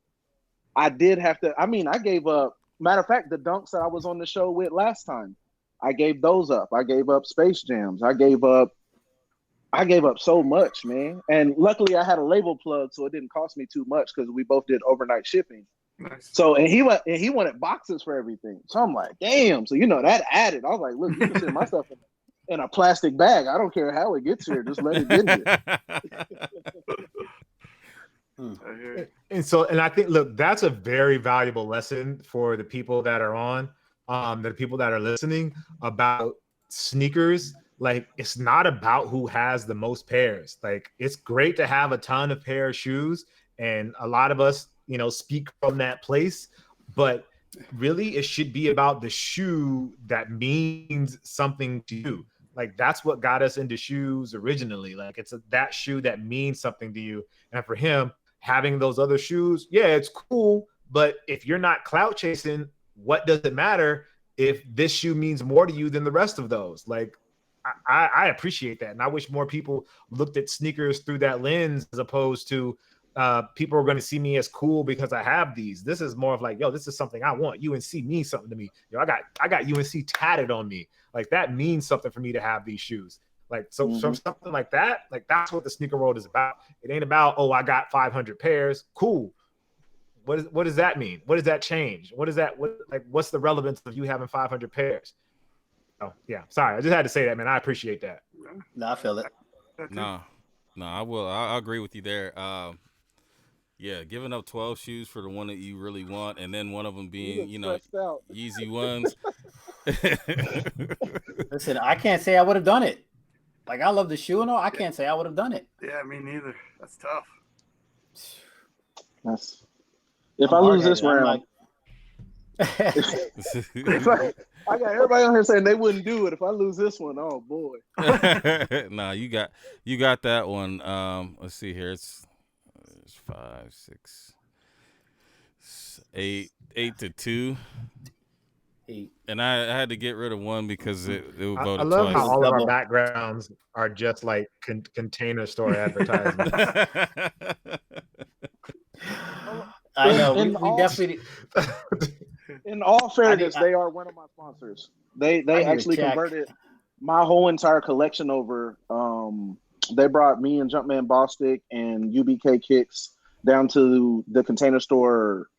I did have to, I gave up, matter of fact, the Dunks that I was on the show with last time, I gave those up. I gave up Space Jams. I gave up so much, man. And luckily I had a label plug, so it didn't cost me too much because we both did overnight shipping. Nice. So, and he wanted boxes for everything. So I'm like, damn. So, that added. I was like, look, you can send my stuff in a plastic bag. I don't care how it gets here. Just let it get here. And I think, look, that's a very valuable lesson for the people that are on, the people that are listening about sneakers. Like, it's not about who has the most pairs. Like, it's great to have a ton of pair of shoes, and a lot of us, speak from that place, but really it should be about the shoe that means something to you. Like, that's what got us into shoes originally. Like, it's that shoe that means something to you. And for him, having those other shoes, yeah, it's cool, but if you're not clout chasing, what does it matter if this shoe means more to you than the rest of those? Like, I appreciate that. And I wish more people looked at sneakers through that lens as opposed to people are going to see me as cool because I have these. This is more of like, yo, this is something I want. UNC means something to me. I got UNC tatted on me. Like, that means something for me to have these shoes. Like, so something like that, like, that's what the sneaker world is about. It ain't about, oh, I got 500 pairs. Cool. What does that mean? What does that change? What's the relevance of you having 500 pairs? Oh, yeah. Sorry. I just had to say that, man. I appreciate that. No, I feel it. No, I will. I agree with you there. Yeah, giving up 12 shoes for the one that you really want, and then one of them being, Yeezy ones. Listen, I can't say I would have done it. Like, I love the shoe and all. I can't say I would have done it. Yeah, me neither. That's tough. If I lose this round, It's like, I got everybody on here saying they wouldn't do it if I lose this one. Oh boy. Nah, you got that one. Let's see here. It's 5, 6, 8 to 2. 8. And I had to get rid of one because it I voted love how twice. all of our Double. backgrounds are just like container store advertisements. I know. In We all- definitely. In all fairness, I- they are one of my sponsors. They need to actually check. converted my whole entire collection over. They brought me and Jumpman Bostic and UBK Kicks down to the Container Store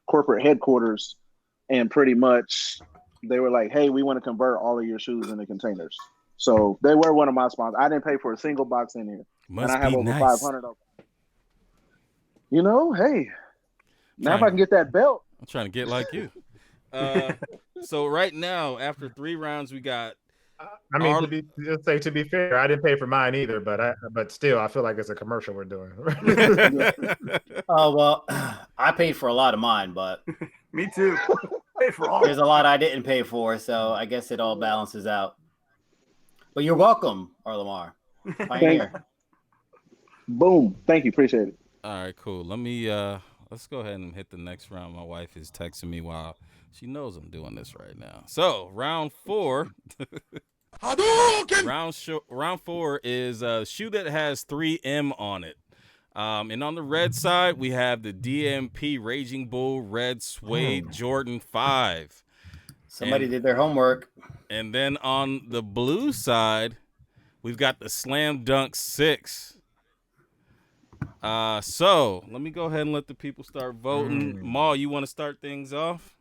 corporate headquarters, and pretty much they were like, "Hey, we want to convert all of your shoes into containers." So they were one of my sponsors. I didn't pay for a single box in here, Must and I have be over nice. 500 of them. You know, hey, now if Trying- I can get that belt. I'm trying to get like you. So right now, after 3 rounds, we got I mean, to be fair, I didn't pay for mine either, but still, I feel like it's a commercial we're doing. Oh well, I paid for a lot of mine, but Me too. Pay for all. there's a lot I didn't pay for, so I guess it all balances out. But you're welcome, Lamar. Pioneer. Boom. Thank you. Appreciate it. All right, cool. Let me let's go ahead and hit the next round. My wife is texting me while she knows I'm doing this right now. So round 4. Round 4 is a shoe that has 3M on it. And on the red side, we have the DMP Raging Bull Red Suede Jordan 5. Somebody did their homework. And then on the blue side, we've got the Slam Dunk 6. So let me go ahead and let the people start voting. Ma, you want to start things off?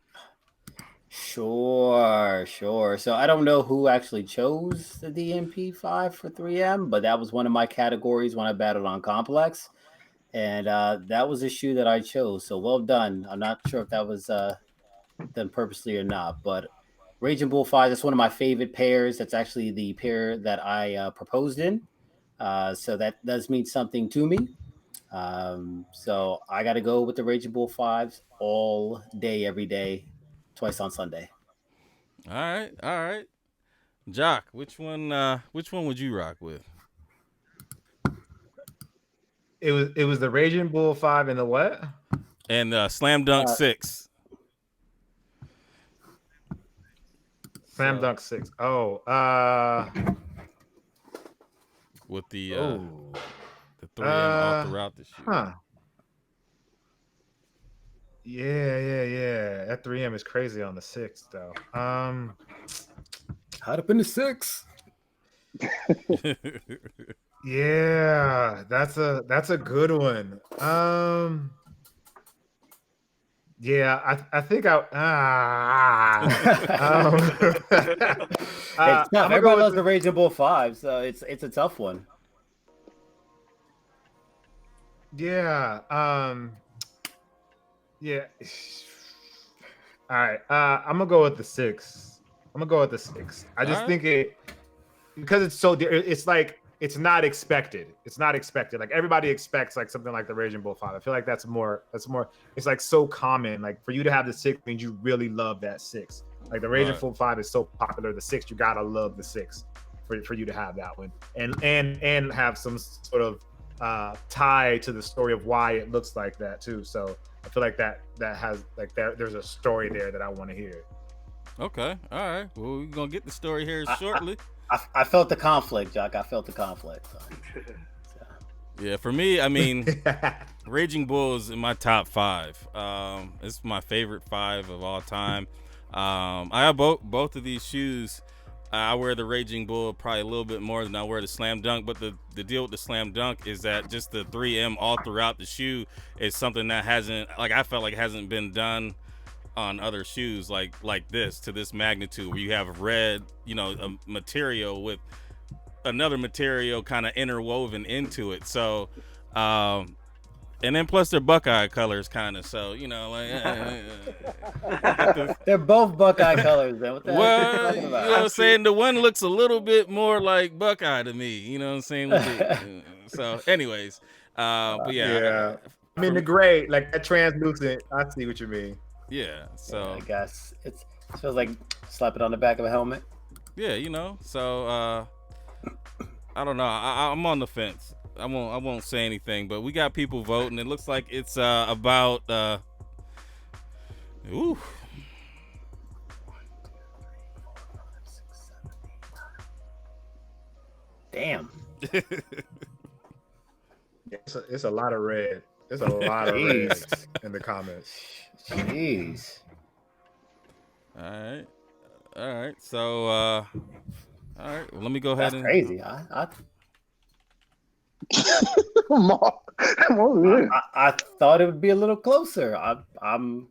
Sure. So I don't know who actually chose the DMP5 for 3M, but that was one of my categories when I battled on Complex. And that was a shoe that I chose. So well done. I'm not sure if that was done purposely or not, but Raging Bull 5, that's one of my favorite pairs. That's actually the pair that I proposed in. So that does mean something to me. So I got to go with the Raging Bull 5s all day, every day, twice on Sunday. All right. Jock, which one would you rock with? It was the Raging Bull 5 and the what? And Slam Dunk 6. Slam Dunk 6. Oh, with the 3M all throughout the shoe. Huh. Yeah. That 3M is crazy on the 6 though. Hot up in the 6. Yeah, that's a good one. Yeah, I think it's tough. Everybody loves the Raging Bull 5, so it's a tough one. Yeah. Yeah. All right. I'm gonna go with the 6. I just think because it's so. It's like it's not expected. Like everybody expects like something like the Raging Bull 5. I feel like that's more. It's like so common. Like for you to have the 6 means you really love that 6. Like the Raging Bull 5 is so popular. The 6, you gotta love the 6 for you to have that one, and have some sort of tie to the story of why it looks like that too. So I feel like that has like there's a story there that I want to hear. Okay, all right. Well, we're gonna get the story here shortly. I felt the conflict, Jock. I felt the conflict. So. Yeah, for me, I mean, Raging Bull is in my top 5. It's my favorite 5 of all time. I have both of these shoes. I wear the Raging Bull probably a little bit more than I wear the Slam Dunk, but the deal with the Slam Dunk is that just the 3M all throughout the shoe is something that I felt like hasn't been done on other shoes like this to this magnitude, where you have red, a material with another material kind of interwoven into it. So, and then plus they're Buckeye colors kind of, so they're both Buckeye colors. Then what the well, heck are you talking you about? know what I'm saying? The one looks a little bit more like Buckeye to me. You know what I'm saying? So, anyways, but yeah. I mean the gray, like that translucent. I see what you mean. Yeah. So I guess it feels like slap it on the back of a helmet. yeah, So I don't know. I'm on the fence. I won't say anything, but we got people voting. It looks like it's about ooh. Damn. It's a lot of red. There's a lot of red in the comments. Jeez. All right. So all right. Well, let me go ahead That's and crazy. I thought it would be a little closer. I'm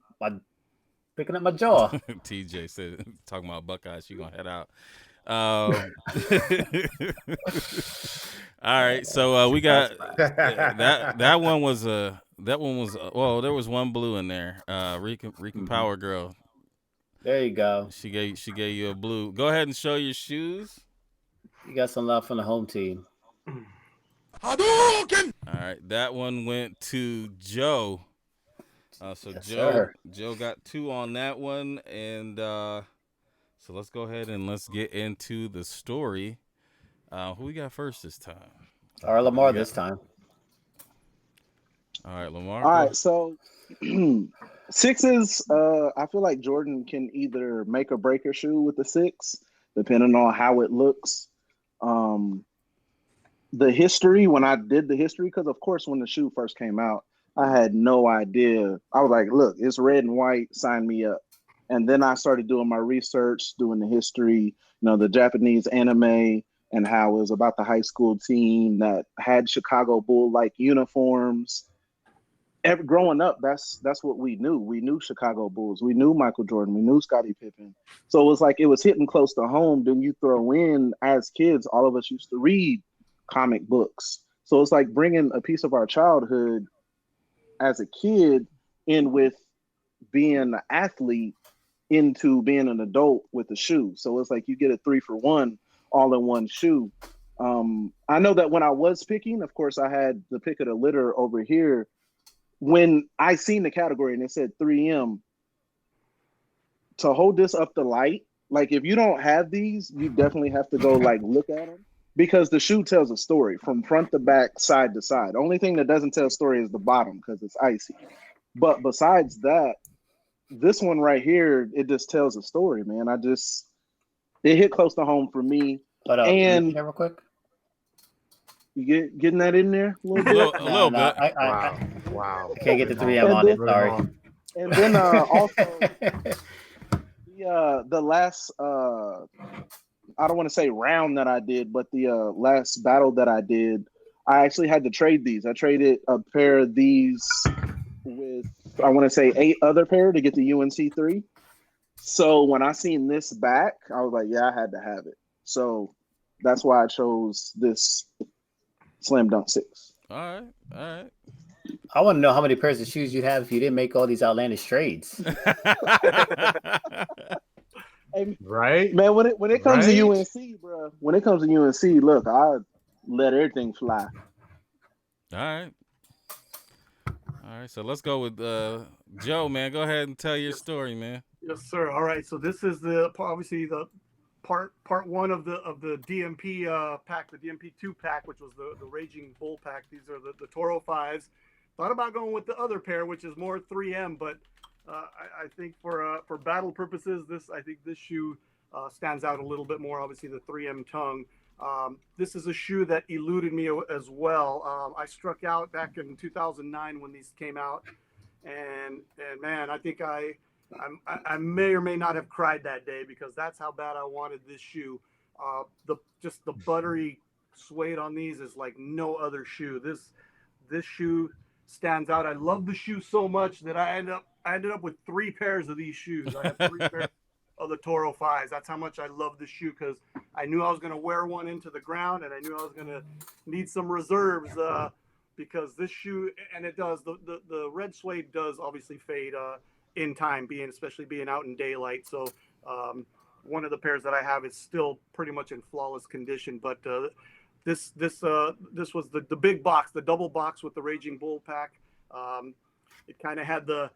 picking up my jaw. TJ said talking about Buckeyes, she gonna head out. All right, so we got that one was well, there was one blue in there. Rican Power Girl. There you go. She gave you a blue. Go ahead and show your shoes. You got some love from the home team. All right, that one went to Joe. So Yes, Joe sir. Joe got 2 on that one, and so let's go ahead and let's get into the story. Who we got first this time? Or Lamar this time. All right, Lamar. All right, so sixes. I feel like Jordan can either make or break a shoe with the 6, depending on how it looks. The history, when I did the history, because of course when the shoe first came out, I had no idea. I was like, look, it's red and white, sign me up. And then I started doing my research, doing the history, the Japanese anime, and how it was about the high school team that had Chicago Bull-like uniforms. Growing up, that's what we knew. We knew Chicago Bulls. We knew Michael Jordan. We knew Scottie Pippen. So it was like it was hitting close to home. Then you throw in, as kids, all of us used to read comic books. So it's like bringing a piece of our childhood as a kid in with being an athlete into being an adult with a shoe. So it's like you get a 3-for-1 all in one shoe. I know that when I was picking, of course, I had the pick of the litter over here. When I seen the category and it said 3M, to hold this up the light, like if you don't have these, you definitely have to go like look at them, because the shoe tells a story from front to back, side to side. The only thing that doesn't tell a story is the bottom because it's icy. But besides that, this one right here, it just tells a story, man. It hit close to home for me. But and real quick. You getting that in there a little bit? A little bit. Wow. I can't get the 3M on it. Sorry. And then also the last I don't want to say round that I did, but the last battle that I did, I actually had to trade these. I traded a pair of these with, I want to say 8 other pair to get the UNC 3. So when I seen this back, I was like, yeah, I had to have it. So that's why I chose this Slam Dunk 6. All right. I want to know how many pairs of shoes you'd have if you didn't make all these outlandish trades. Right, man. When it comes to UNC, bro. When it comes to UNC, look, I let everything fly. All right. So let's go with Joe, man. Go ahead and tell your story, man. Yes, sir. All right. So this is obviously the part 1 of the DMP pack, the DMP 2 pack, which was the Raging Bull pack. These are the Toro 5s. Thought about going with the other pair, which is more 3M, but I think for battle purposes, I think this shoe stands out a little bit more. Obviously, the 3M tongue. This is a shoe that eluded me as well. I struck out back in 2009 when these came out, and man, I think I may or may not have cried that day because that's how bad I wanted this shoe. The buttery suede on these is like no other shoe. This shoe stands out. I love the shoe so much that I ended up with 3 pairs of these shoes. I have 3 pairs of the Toro 5s. That's how much I love the shoe because I knew I was going to wear one into the ground and I knew I was going to need some reserves because this shoe, and it does, the red suede does obviously fade in time, especially being out in daylight. So one of the pairs that I have is still pretty much in flawless condition, but this was the big box, the double box with the Raging Bull pack. It kind of had the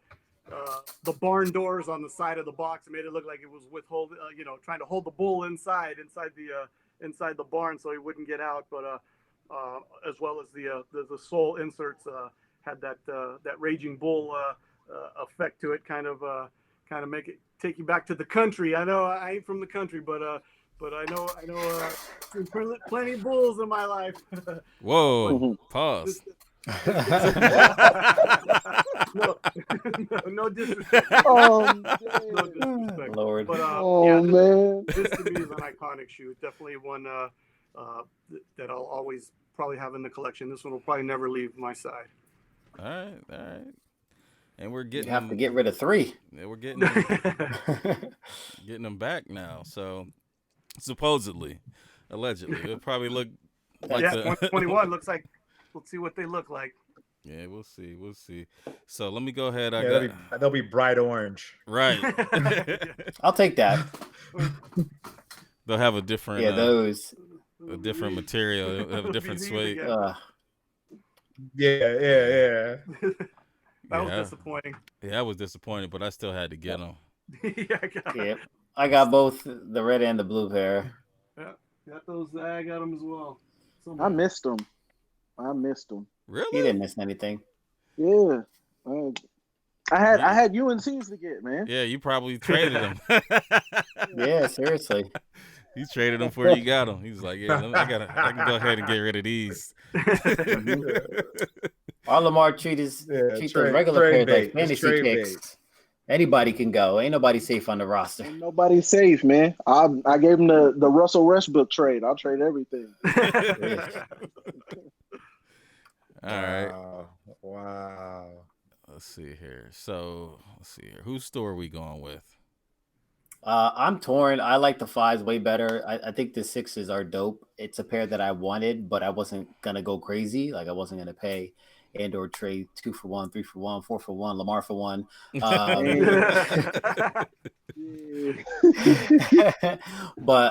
the barn doors on the side of the box made it look like it was withholding, trying to hold the bull inside the barn so he wouldn't get out. But as well as the sole inserts had that raging bull effect to it, kind of make it take you back to the country. I know I ain't from the country, but I know plenty of bulls in my life. Whoa, pause. No disrespect. No disrespect. Lord. But, man. This to me is an iconic shoe. Definitely one that I'll always probably have in the collection. This one will probably never leave my side. All right. And we're getting. You have to get rid of 3. Yeah, we're getting them back now. So supposedly, allegedly, it'll probably look like 2021 looks like. We'll see what they look like. Yeah, we'll see. So let me go ahead. They'll be bright orange. Right. I'll take that. They'll have a different. Those. A different material. They'll have a different suede. Yeah. That was disappointing. Yeah, I was disappointed, but I still had to get them. I got both the red and the blue pair. Yeah, got those. I got them as well. I missed them. Really? He didn't miss anything. Yeah. I had UNCs to get, man. Yeah, you probably traded them. Yeah, seriously. You traded them before you got them. He was like, "Yeah, I can go ahead and get rid of these." All Lamar treat those regular players like fantasy picks. Anybody can go. Ain't nobody safe on the roster. Ain't nobody safe, man. I gave him the Russell Westbrook trade. I'll trade everything. All right. Wow. Let's see here. Whose store are we going with? I'm torn. I like the 5s way better. I think the 6s are dope. It's a pair that I wanted, but I wasn't gonna go crazy. Like I wasn't gonna pay and or trade 2 for 1, 3 for 1, 4 for 1, Lamar for 1. But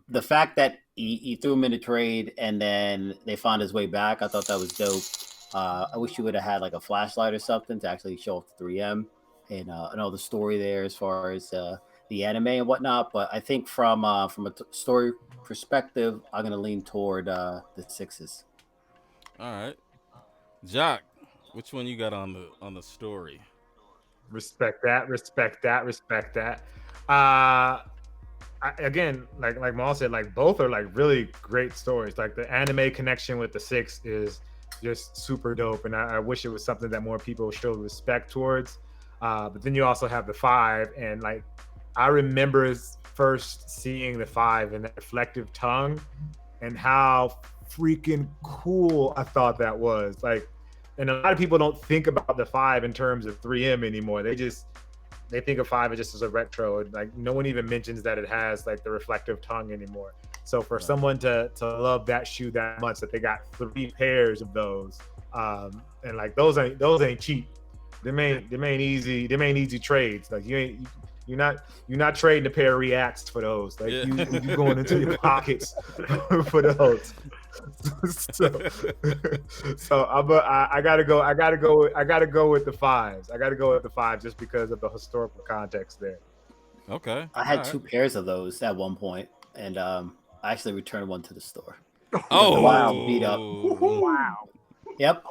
the fact that he threw him in a trade and then they found his way back, I thought that was dope. I wish you would have had like a flashlight or something to actually show off the 3M and all the story there as far as the anime and whatnot. But I think from a story perspective, I'm gonna lean toward the 6s. All right, Jock, which one you got on the story? Respect that. Again, like Maul said, like both are like really great stories. Like the anime connection with the 6 is just super dope, and I wish it was something that more people showed respect towards. But then you also have the 5, and like I remember first seeing the 5 and the reflective tongue, and how freaking cool I thought that was. Like, and a lot of people don't think about the 5 in terms of 3M anymore. They think of 5 just as a retro. Like no one even mentions that it has like the reflective tongue anymore. So for someone to love that shoe that much, that they got 3 pairs of those, and like those ain't cheap. Them ain't easy trades. Like you're not trading a pair of Reacts for those. Like you going into your pockets for those. So I gotta go with the 5s. I gotta go with the 5 just because of the historical context there. Okay. I had 2 pairs of those at one point, and I actually returned one to the store. Oh wow! Beat up. Wow. Yep.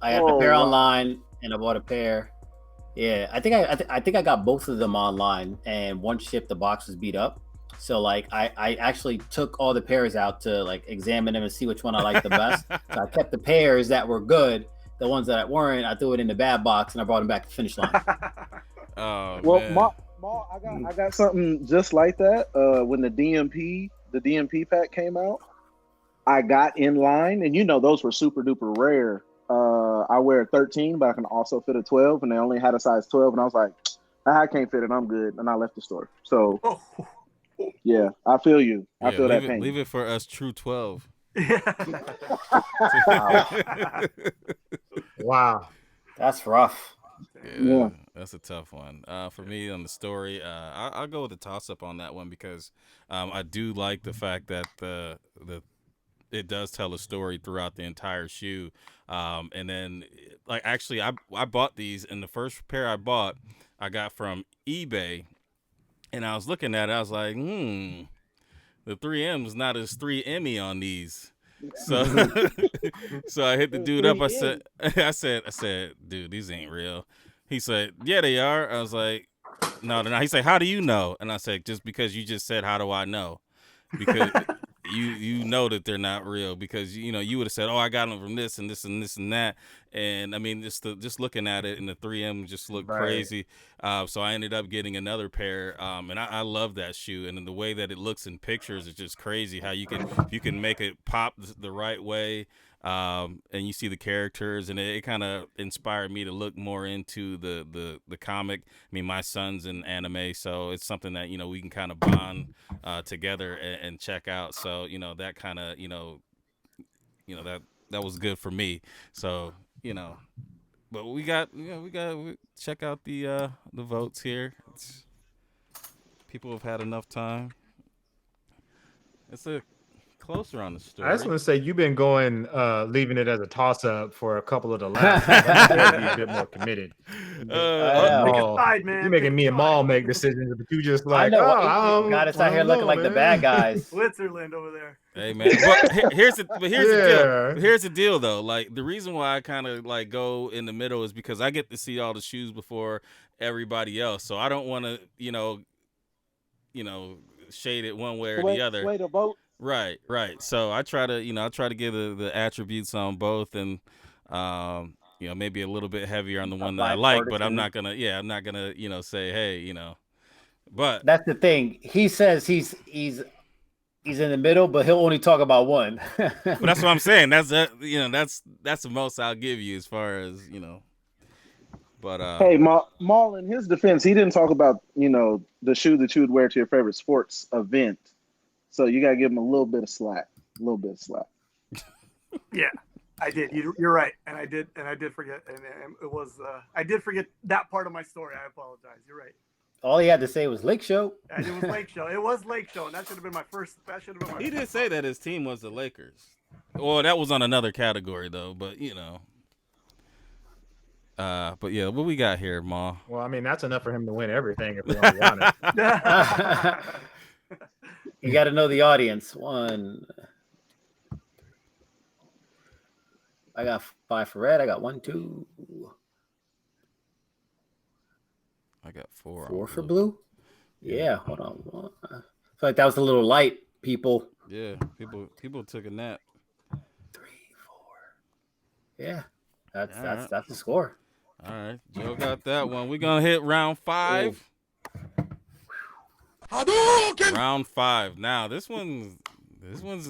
I had the pair online, and I bought a pair. Yeah, I think I got both of them online, and one shipped. The box was beat up. So like I actually took all the pairs out to like examine them and see which one I liked the best. So I kept the pairs that were good. The ones that weren't, I threw it in the bad box and I brought them back to the finish line. Oh, well, man. Ma, I got something just like that. When the DMP pack came out, I got in line, and those were super duper rare. I wear a 13, but I can also fit a 12, and they only had a size 12, and I was like, I can't fit it. I'm good, and I left the store. So. Yeah, I feel you. I feel that pain. Leave it for us true 12. Wow. That's rough. Yeah. That's a tough one. For me on the story, I'll go with the toss-up on that one because I do like the fact that the it does tell a story throughout the entire shoe. And then, like, actually, I bought these, and the first pair I bought, I got from eBay, and I was looking at it, I was like, the 3M's not as 3M-y on these. So, so I hit the dude up. I said, dude, these ain't real. He said, yeah, they are. I was like, no, they're not. He said, how do you know? And I said, just because you just said, how do I know? Because you know that they're not real, because you would have said, oh, I got them from this and this and this and that. And I mean, just looking at it, and the 3M just looked crazy. So I ended up getting another pair, and I love that shoe. And the way that it looks in pictures is just crazy. How you can make it pop the right way, and you see the characters, and it kind of inspired me to look more into the comic. I mean, my son's in anime, so it's something that we can kind of bond together and check out. So that kind of that was good for me. So but we check out the votes here. People have had enough time. It's a closer on the story. I just want to say you've been going, leaving it as a toss-up for a couple of the last. Be a bit more committed. Pick a side, man. You're making me and Maul make decisions, but you just like, I know. Got us out here looking like the bad guys. Switzerland over there. Hey man, but here's the deal. Here's the deal though. Like, the reason why I kind of like go in the middle is because I get to see all the shoes before everybody else, so I don't want to shade it one way or the other. Way to vote. Right. So I try to give the attributes on both, and maybe a little bit heavier on the one that I like, but I'm not gonna say, hey, but that's the thing. He says he's in the middle, but he'll only talk about one. But that's what I'm saying. That's that's the most I'll give you as far as But hey, Maul, in his defense, he didn't talk about the shoe that you would wear to your favorite sports event. So you gotta give him a little bit of slack. Yeah, I did. You're right, and I did forget, and it was I did forget that part of my story. I apologize. You're right. All he had to say was Lake Show. And it was Lake Show. It was Lake Show, and that should have been my first. He did say that his team was the Lakers. Well, that was on another category though, but but yeah, what we got here, Ma? Well, I mean, that's enough for him to win everything if we only want it. You got to know the audience. One. I got 5 for red. I got 1, 2. I got 4. 4 for blue? Yeah, hold on. I feel like that was a little light, people. Yeah, people took a nap. 3, 4. Yeah, that's the score. All right, Joe got that one. We're gonna hit round 5. Round 5. Now this one's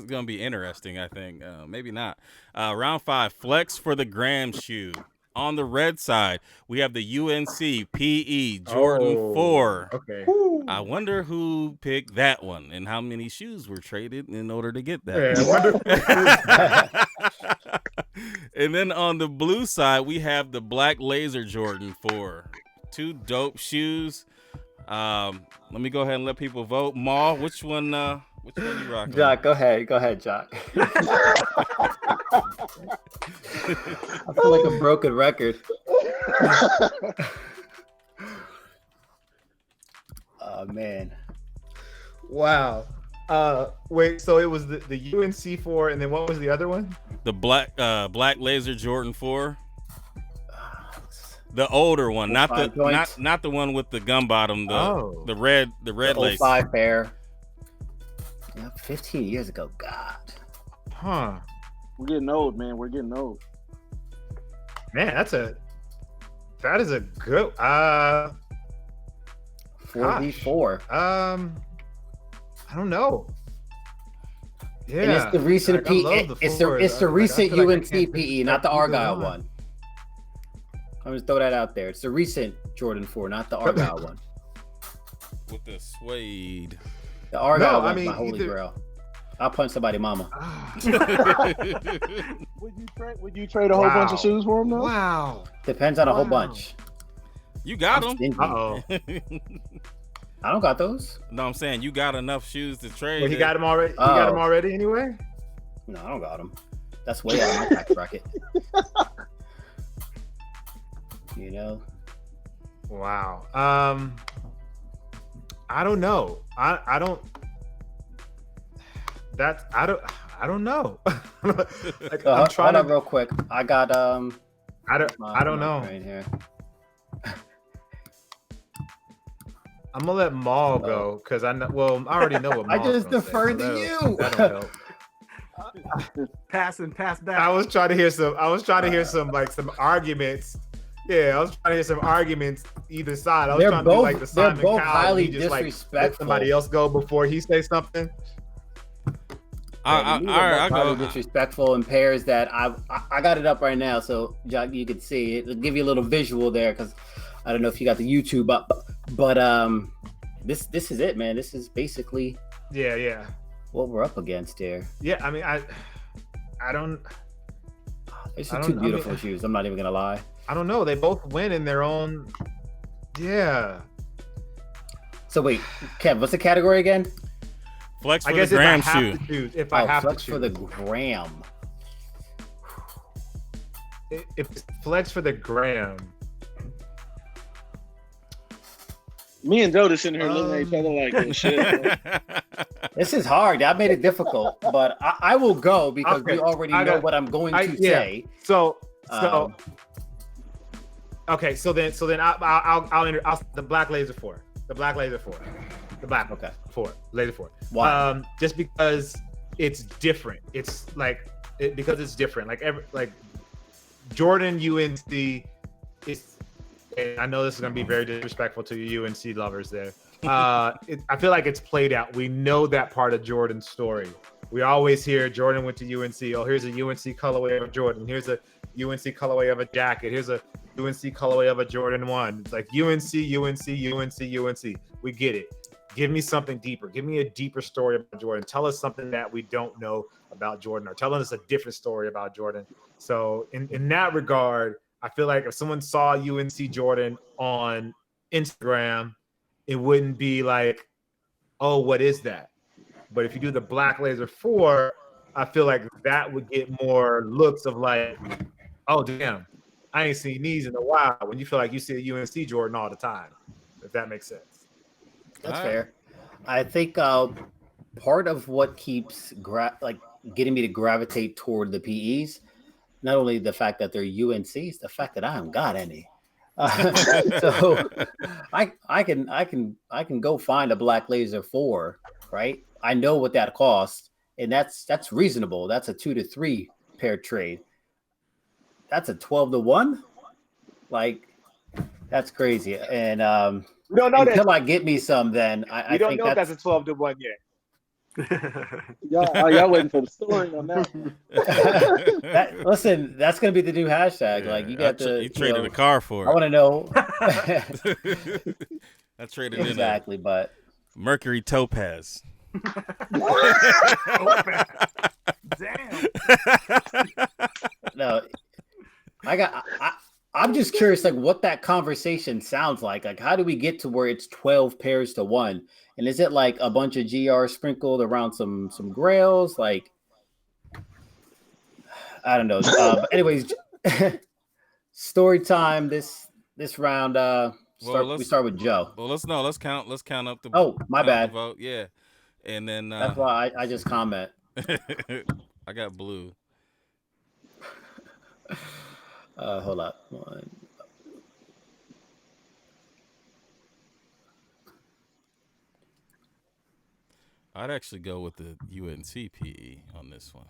gonna be interesting. I think maybe not. Round 5. Flex for the gram shoe. On the red side, we have the UNC PE Jordan 4. Okay. I wonder who picked that one and how many shoes were traded in order to get that. And then on the blue side, we have the black laser Jordan 4. 2 dope shoes. Let me go ahead and let people vote. Maul, which one you rocking? Jock, go ahead, Jock. I feel like a broken record. Oh man. Wow. Wait, so it was the UNC 4, and then what was the other one? The black laser Jordan 4. The older one, not the one with the gum bottom, the red lace. 05 pair. Yeah, 15 years ago. God. Huh. We're getting old, man. We're getting old. Man, that is a good 4v4. I don't know. Yeah, and it's the recent PE. It's the recent UNC PE, not the Argyle one. I'm gonna throw that out there. It's the recent Jordan 4, not the Argyle one. With the suede. The Argyle one's my holy grail. I'll punch somebody's mama. Would you trade a whole bunch of shoes for him though? Wow. Depends on a whole bunch. You got them. Uh-oh. I don't got those. No, I'm saying you got enough shoes to trade. Well, he got them already. He got them already anyway. No, I don't got him. That's way out of my tax bracket. You know. Wow. I don't know. I don't. That's I don't know. Like, So, I'm trying hold on to real quick. I got I don't know. right here. I'm gonna let Maul go because I know. Well, I already know what Maul's I just gonna say, deferred so to you. That don't help. Pass and pass back. I was trying to hear some like some arguments. Yeah, I was trying to hear some arguments either side. I was trying to do like the Simon they're both Cowell, highly he just, like, let disrespectful. somebody else go before he say something. All right, I'll go. Disrespectful in pairs that I got it up right now, so Jack, you can see it. It'll give you a little visual there because I don't know if you got the YouTube up, but this is it, man. This is basically Yeah. what we're up against here. Yeah, I mean, I don't. It's I two don't- beautiful shoes. I'm not even gonna lie. I don't know. They both win in their own. Yeah. So wait, Kev, what's the category again? Flex for I guess the if I gram have shoe. to choose, if I have to flex choose, for the gram. if it's flex for the gram, Me and Joe just sitting here looking at each other like, oh, shit. This is hard. I made it difficult, but I will go because Okay, we already I know got- what I'm going to yeah. say. So Um, okay. So then I'll the black laser 4. The black laser 4. The black Okay. 4. Laser 4. Why? Just because it's different. It's like because it's different. Like Jordan UNC is. And I know this is going to be very disrespectful to you UNC lovers there. I feel like it's played out. We know that part of Jordan's story. We always hear Jordan went to UNC. Oh, here's a UNC colorway of Jordan. Here's a UNC colorway of a jacket. Here's a UNC colorway of a Jordan 1. It's like UNC. We get it. Give me something deeper. Give me a deeper story about Jordan. Tell us something that we don't know about Jordan, or tell us a different story about Jordan. So in that regard, I feel like if someone saw UNC Jordan on Instagram, it wouldn't be like, oh, what is that? But if you do the Black Laser 4, I feel like that would get more looks of like, oh, damn, I ain't seen these in a while. When you feel like you see a UNC Jordan all the time, if that makes sense. That's All right. fair. I think part of what keeps getting me to gravitate toward the PEs, not only the fact that they're UNCs, the fact that I haven't got any. So I can go find a Black Laser 4, right? I know what that costs, and that's reasonable. That's a 2 to 3 pair trade. That's a 12 to 1. Like, that's crazy. And We don't know until I get me some, then I We don't think know if that's a 12 to 1 yet. Y'all waiting for the story on that one. Listen, that's gonna be the new hashtag. Like, you got you traded a car for I it. want to know I traded exactly, but in a Mercury Topaz. Damn. no, I'm just curious, like, what that conversation sounds like. Like, how do we get to where it's 12 pairs to 1? And is it like a bunch of GR sprinkled around some grails? Like, I don't know. But anyways, story time. This round. We start with Joe. Well, let's count up the. Oh, my bad. The vote. Yeah, and then That's why I just comment. I got blue. Hold up. One. I'd actually go with the UNC PE on this one.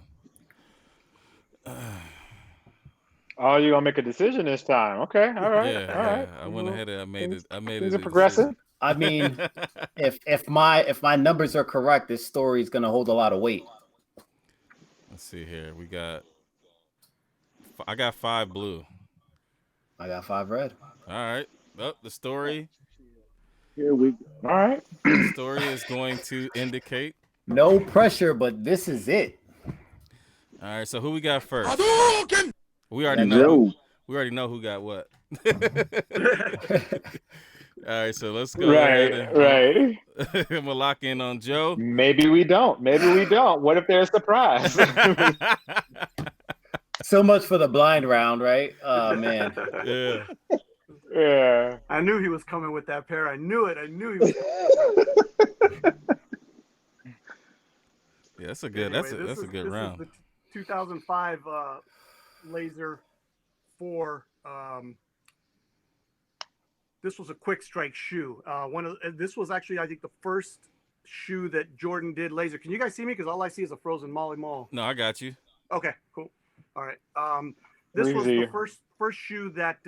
Oh, you're gonna make a decision this time? Okay, all right, Yeah, all right. I went ahead and I made it. Things are progressive. I mean, if my numbers are correct, this story is gonna hold a lot of weight. Let's see here. I got 5 blue. I got 5 red. All right. Oh, the story. Here we go. All right. The story is going to indicate. No pressure, but this is it. All right. So who we got first? We already Yeah, know. Joe. We already know who got what. right, so let's go ahead and Right. I'm gonna lock in on Joe. Maybe we don't. What if they're a surprise? So much for the blind round, right? Oh man. Yeah. Yeah. I knew he was coming with that pair. I knew it. I knew he was. Yeah, that's a good. Anyway, That's a good this round. is the 2005 Laser 4. This was a quick strike shoe. This was actually, I think, the first shoe that Jordan did laser. Can you guys see me? Because all I see is a frozen Molly Mall. No, I got you. Okay, cool. All right. This was the first shoe that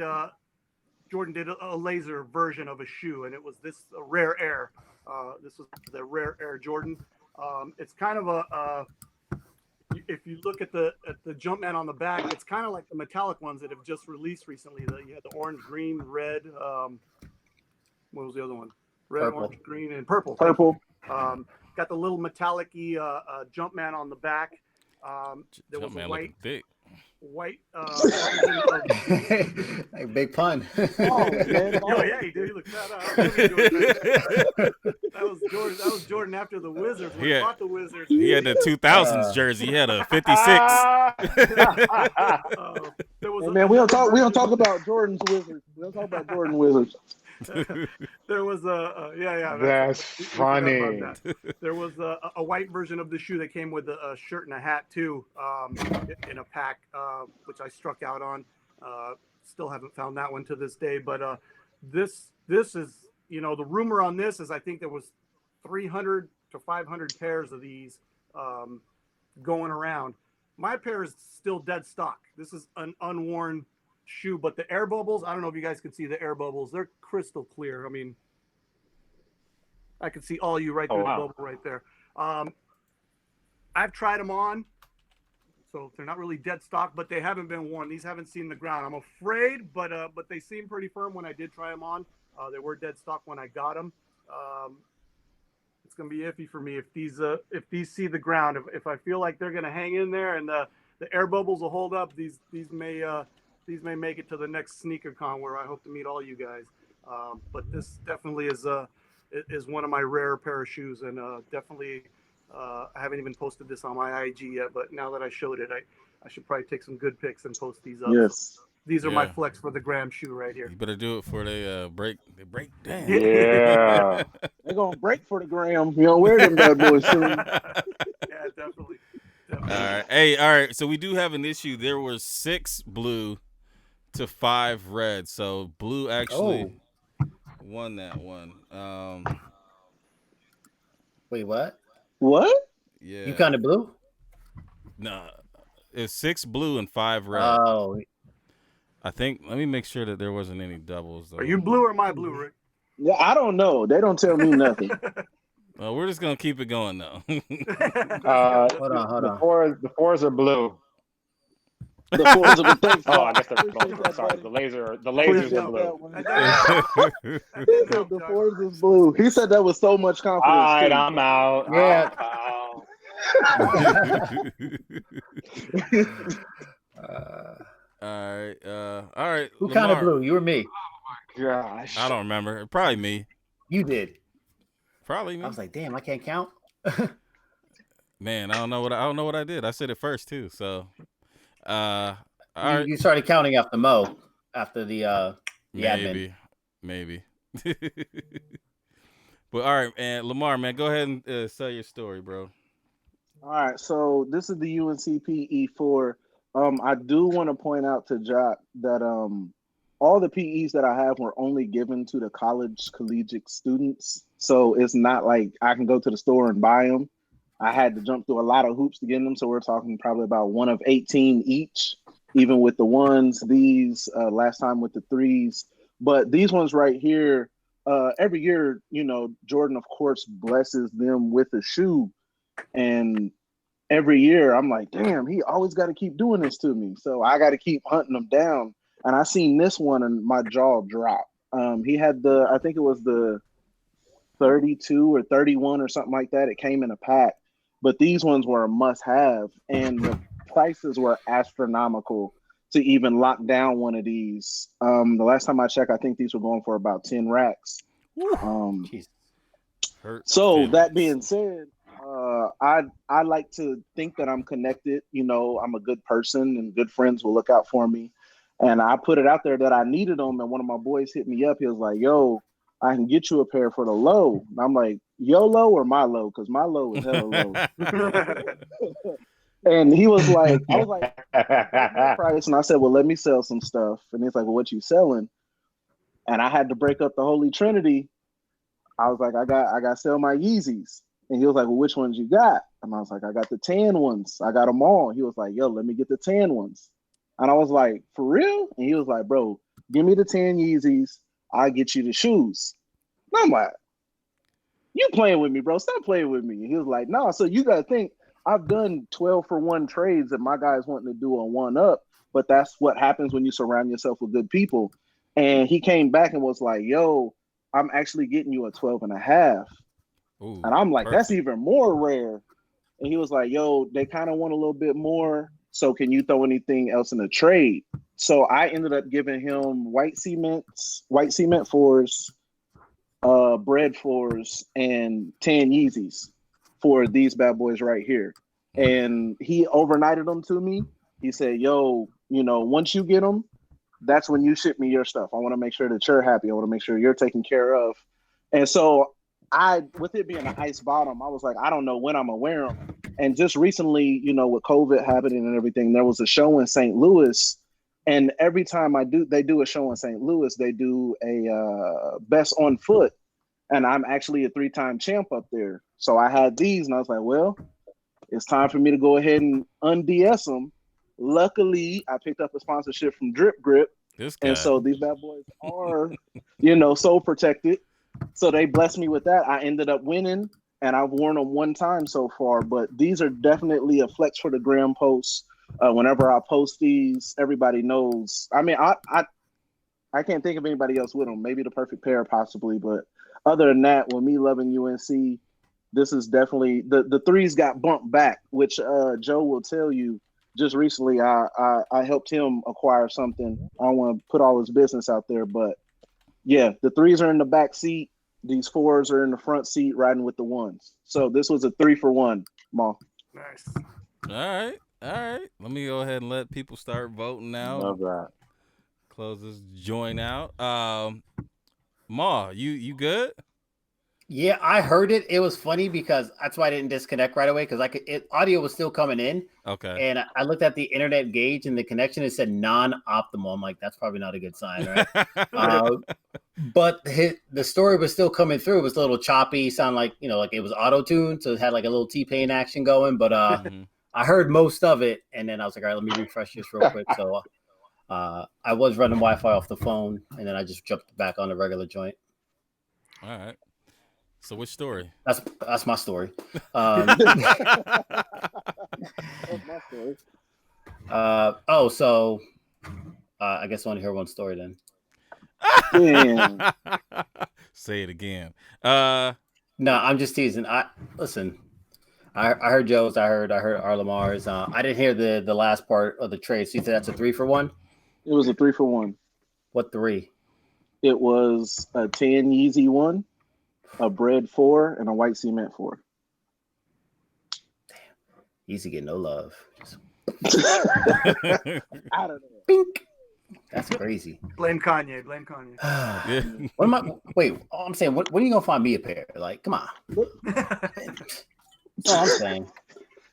Jordan did a laser version of a shoe, and it was this Rare Air. This was the Rare Air Jordan. It's kind of a if you look at the Jumpman on the back, it's kind of like the metallic ones that have just released recently. You had the orange, green, red. What was the other one? Red, Purple. orange, green, and purple. Got the little metallic-y Jumpman on the back. There was a white like big pun. Oh, man. Oh yeah, he did. He looked that up. That was Jordan. That was Jordan after the Wizards. When he bought the Wizards. He had the 2000s jersey. He had a 56. Man, we don't talk about Jordan's Wizards. We don't talk about Jordan Wizards. There was yeah. That's funny. There was a white version of the shoe that came with a shirt and a hat too, in a pack, which I struck out on. Still haven't found that one to this day, but this is, the rumor on this is I think there was 300 to 500 pairs of these going around. My pair is still dead stock. This is an unworn shoe, but the air bubbles, I don't know if you guys can see the air bubbles. They're crystal clear. I mean, I can see all you right through the bubble right there. I've tried them on, so they're not really dead stock, but they haven't been worn. These haven't seen the ground. I'm afraid, but they seem pretty firm when I did try them on. They were dead stock when I got them. It's gonna be iffy for me if these see the ground. If I feel like they're gonna hang in there and the air bubbles will hold up, these may make it to the next sneaker con where I hope to meet all you guys. But this definitely is one of my rare pair of shoes, and definitely I haven't even posted this on my IG yet. But now that I showed it, I should probably take some good pics and post these up. Yes. So these are my flex for the gram shoe right here. You better do it for they break down. Yeah. They're gonna break for the gram. Wear them bad boys soon. Yeah, definitely. All right. Hey, all right. So we do have an issue. There were 6 blue to 5 red. So blue actually won that one. Wait, what? What? Yeah. You kind of blue? No. It's 6 blue and 5 red. Oh, I think. Let me make sure that there wasn't any doubles. Though. Are you blue or my blue, Rick? Yeah, I don't know. They don't tell me nothing. Well, we're just gonna keep it going though. hold on. The fours are blue. The fours of the thing. Oh, I guess they're both. Sorry, the lasers are blue. The fours is blue. He said that with so much confidence. All right, I'm out. Yeah. All right. Who Lamar. kind of blue? You or me? Gosh. I don't remember. Probably me. You did. Probably me. I was like, damn, I can't count. Man, I don't know what I did. I said it first too. So, all right. You started counting after Mo, after the admin. Maybe. But all right, and Lamar, man, go ahead and sell your story, bro. All right, so this is the UNC PE4. I do want to point out to Jock that all the PEs that I have were only given to the collegiate students. So it's not like I can go to the store and buy them. I had to jump through a lot of hoops to get them. So we're talking probably about 1 of 18 each, even with the ones, these, last time with the 3s. But these ones right here, every year, Jordan, of course, blesses them with a shoe. And every year I'm like, damn, he always got to keep doing this to me. So I got to keep hunting them down. And I seen this one and my jaw dropped. He had I think it was the 32 or 31 or something like that. It came in a pack, but these ones were a must have. And the prices were astronomical to even lock down one of these. The last time I checked, I think these were going for about 10 racks. Jesus. Hurt So feelings. that being said, I like to think that I'm connected. You know, I'm a good person and good friends will look out for me. And I put it out there that I needed them. And one of my boys hit me up. He was like, yo, I can get you a pair for the low. And I'm like, yo low or my low? Because my low is hella low. And he was like, I was like, price. And I said, well, let me sell some stuff. And he's like, well, what you selling? And I had to break up the Holy Trinity. I was like, I got to sell my Yeezys. And he was like, well, which ones you got? And I was like, I got the tan ones. I got them all. He was like, yo, let me get the tan ones. And I was like, for real? And he was like, bro, give me the tan Yeezys. I'll get you the shoes. And I'm like, you playing with me, bro. Stop playing with me. And he was like, no. So you got to think, I've done 12-for-1 trades that my guys wanting to do a 1-up. But that's what happens when you surround yourself with good people. And he came back and was like, yo, I'm actually getting you a 12.5. Ooh, and I'm like, perfect. that's even more rare. And he was like, yo, they kind of want a little bit more. So can you throw anything else in the trade? So I ended up giving him white cement fours, bread floors, and tan Yeezys for these bad boys right here. And he overnighted them to me. He said, yo, you know, once you get them, that's when you ship me your stuff. I want to make sure that you're happy. I want to make sure you're taken care of. And so with it being an ice bottom, I was like, I don't know when I'm gonna wear them. And just recently, you know, with COVID happening and everything, there was a show in St. Louis. And every time they do a show in St. Louis, they do a best on foot. And I'm actually a 3-time champ up there. So I had these and I was like, well, it's time for me to go ahead and unds them. Luckily, I picked up a sponsorship from Drip Grip. This guy. And so these bad boys are, you know, soul protected. So they blessed me with that. I ended up winning, and I've worn them one time so far. But these are definitely a flex for the gram posts. Whenever I post these, everybody knows. I mean, I can't think of anybody else with them. Maybe the perfect pair, possibly. But other than that, with me loving UNC, this is definitely the threes got bumped back, which Joe will tell you. Just recently, I helped him acquire something. I don't want to put all his business out there, but yeah, the threes are in the back seat. These fours are in the front seat, riding with the ones. So this was a 3-for-1, Ma. Nice. All right. Let me go ahead and let people start voting now. Love that. Close this joint out. Ma, you good? Yeah, I heard it. It was funny because that's why I didn't disconnect right away because audio was still coming in. Okay. And I looked at the internet gauge and the connection. It said non-optimal. I'm like, that's probably not a good sign, right? But the story was still coming through. It was a little choppy. Sound like like it was auto-tuned, so it had like a little T-Pain action going. But I heard most of it, and then I was like, all right, let me refresh this real quick. So I was running Wi-Fi off the phone, and then I just jumped back on the regular joint. All right. So which story? That's my story. That's my story. So I guess I want to hear one story then. Yeah. Say it again. No, I'm just teasing. Listen. I heard Joe's. I heard our Lamar's. I didn't hear the last part of the trade. So you said that's a 3-for-1? It was a 3-for-1. What 3? It was a tan Yeezy 1, a bread 4, and a white cement 4. Damn. Yeezy get no love. I don't know. Bink. That's crazy. Blame Kanye. What am I? Wait, I'm saying, when are you gonna find me a pair? Like, come on. That's all I'm saying.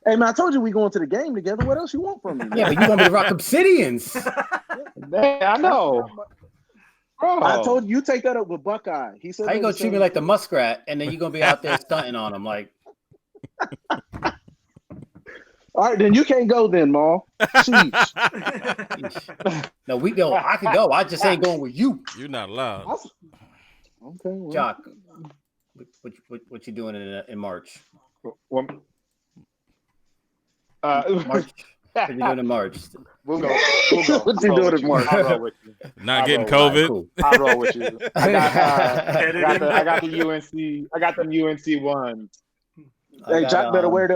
Hey man, I told you we going to the game together. What else you want from me? Man? Yeah, but you want me to rock Obsidians? Man, I know. Bro. I told you take that up with Buckeye. He said, How you gonna treat me like the muskrat, and then you gonna be out there stunting on him? Like, all right, then you can't go then, Ma. Sheesh. no, I can go. I just ain't going with you. You're not allowed. Okay, well. Jock, what you doing in March? March. March. What you doing in March? We'll go. What you doing in March? I'll roll with you. Not getting COVID. Cool. I'll roll with you. I got the UNC. I got them UNC ones. Hey, Jock better wear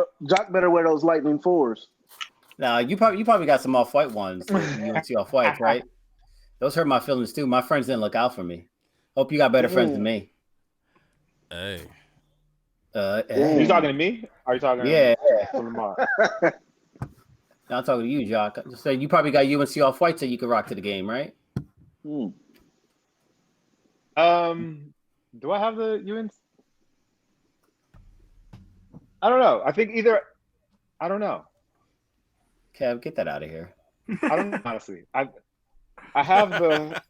those Lightning 4s. Nah, you probably got some off-white ones. UNC off-whites, right? Those hurt my feelings too. My friends didn't look out for me. Hope you got better friends than me. Hey. Are you talking to me? Are you talking Yeah. to Lamar? No, I'm talking to you, Jock. Just say you probably got UNC off white so you can rock to the game, right? Hmm. Do I have the UNC? I don't know. I think either. I don't know. Kev, get that out of here. I don't know, honestly. I have the.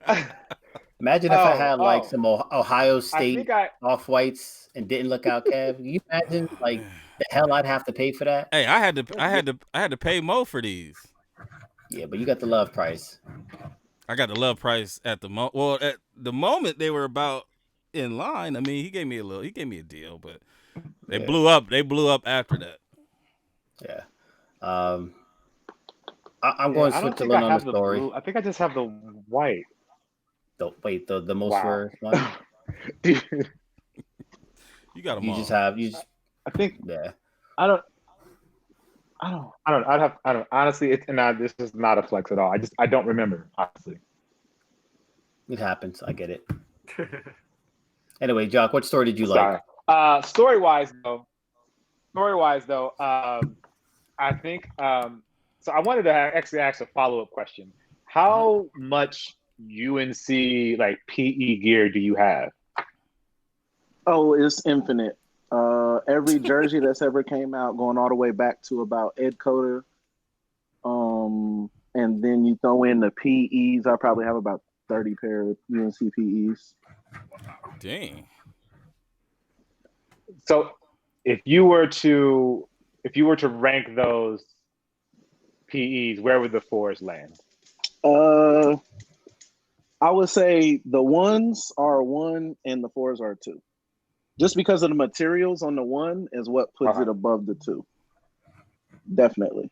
Imagine if I had like oh. some Ohio I State think I. off whites and didn't look out, Kev. Can you imagine like the hell I'd have to pay for that? Hey, I had to pay Mo for these. Yeah, but you got the love price. I got the love price at the at the moment they were about in line. I mean, he gave me a deal, but they blew up. They blew up after that. Yeah. I'm going to I don't switch a think I little on have the the story. blue. I think I just have the white. The most Wow. rare one. Dude, You got them You all. just have you. Just, I think yeah. I don't. Honestly, this is not a flex at all. I don't remember, honestly. It happens. I get it. Anyway, Jock, what story did you Sorry. like? Story-wise though, I think so I wanted to actually ask a follow-up question. How much UNC like PE gear do you have? Oh, it's infinite. Every jersey that's ever came out, going all the way back to about Ed Coder. And then you throw in the PEs. I probably have about 30 pair of UNC PEs. Dang. So if you were to rank those PEs, where would the fours land? I would say the ones are 1 and the 4s are 2. Just because of the materials on the 1 is what puts it above the 2. Definitely.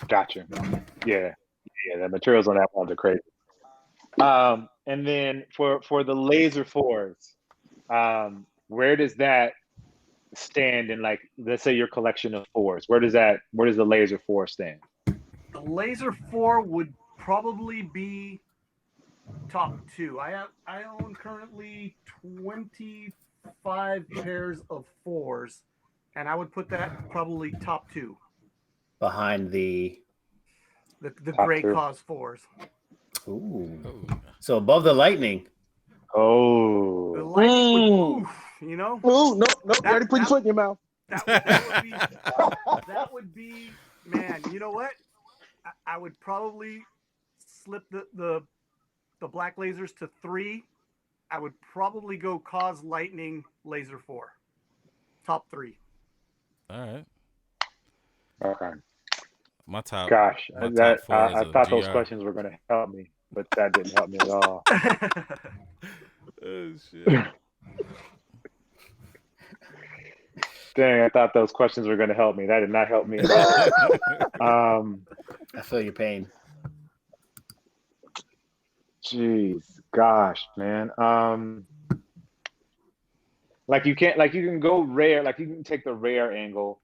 Gotcha. Yeah, the materials on that ones are crazy. And then for the laser 4s, where does that stand in, like, let's say your collection of 4s? Where does the laser 4 stand? The laser 4 would probably be top 2. I own currently 25 pairs of 4s, and I would put that probably top 2. Behind the Gray Cause 4s. Ooh. So above the Lightning. Oh. The Lightning would, you know. Oh, no, you already put your foot in your mouth. That would be, man, you know what? I would probably slip the black lasers to 3. I would probably go Cause Lightning Laser 4. Top 3. All right. Okay. My top. Gosh, my top 4 I is thought GR. those questions were going to help me, but that didn't help me at all. Oh shit. Dang, I thought those questions were going to help me. That did not help me at all. I feel your pain. Jeez, gosh, man. Like you can go rare, like you can take the rare angle.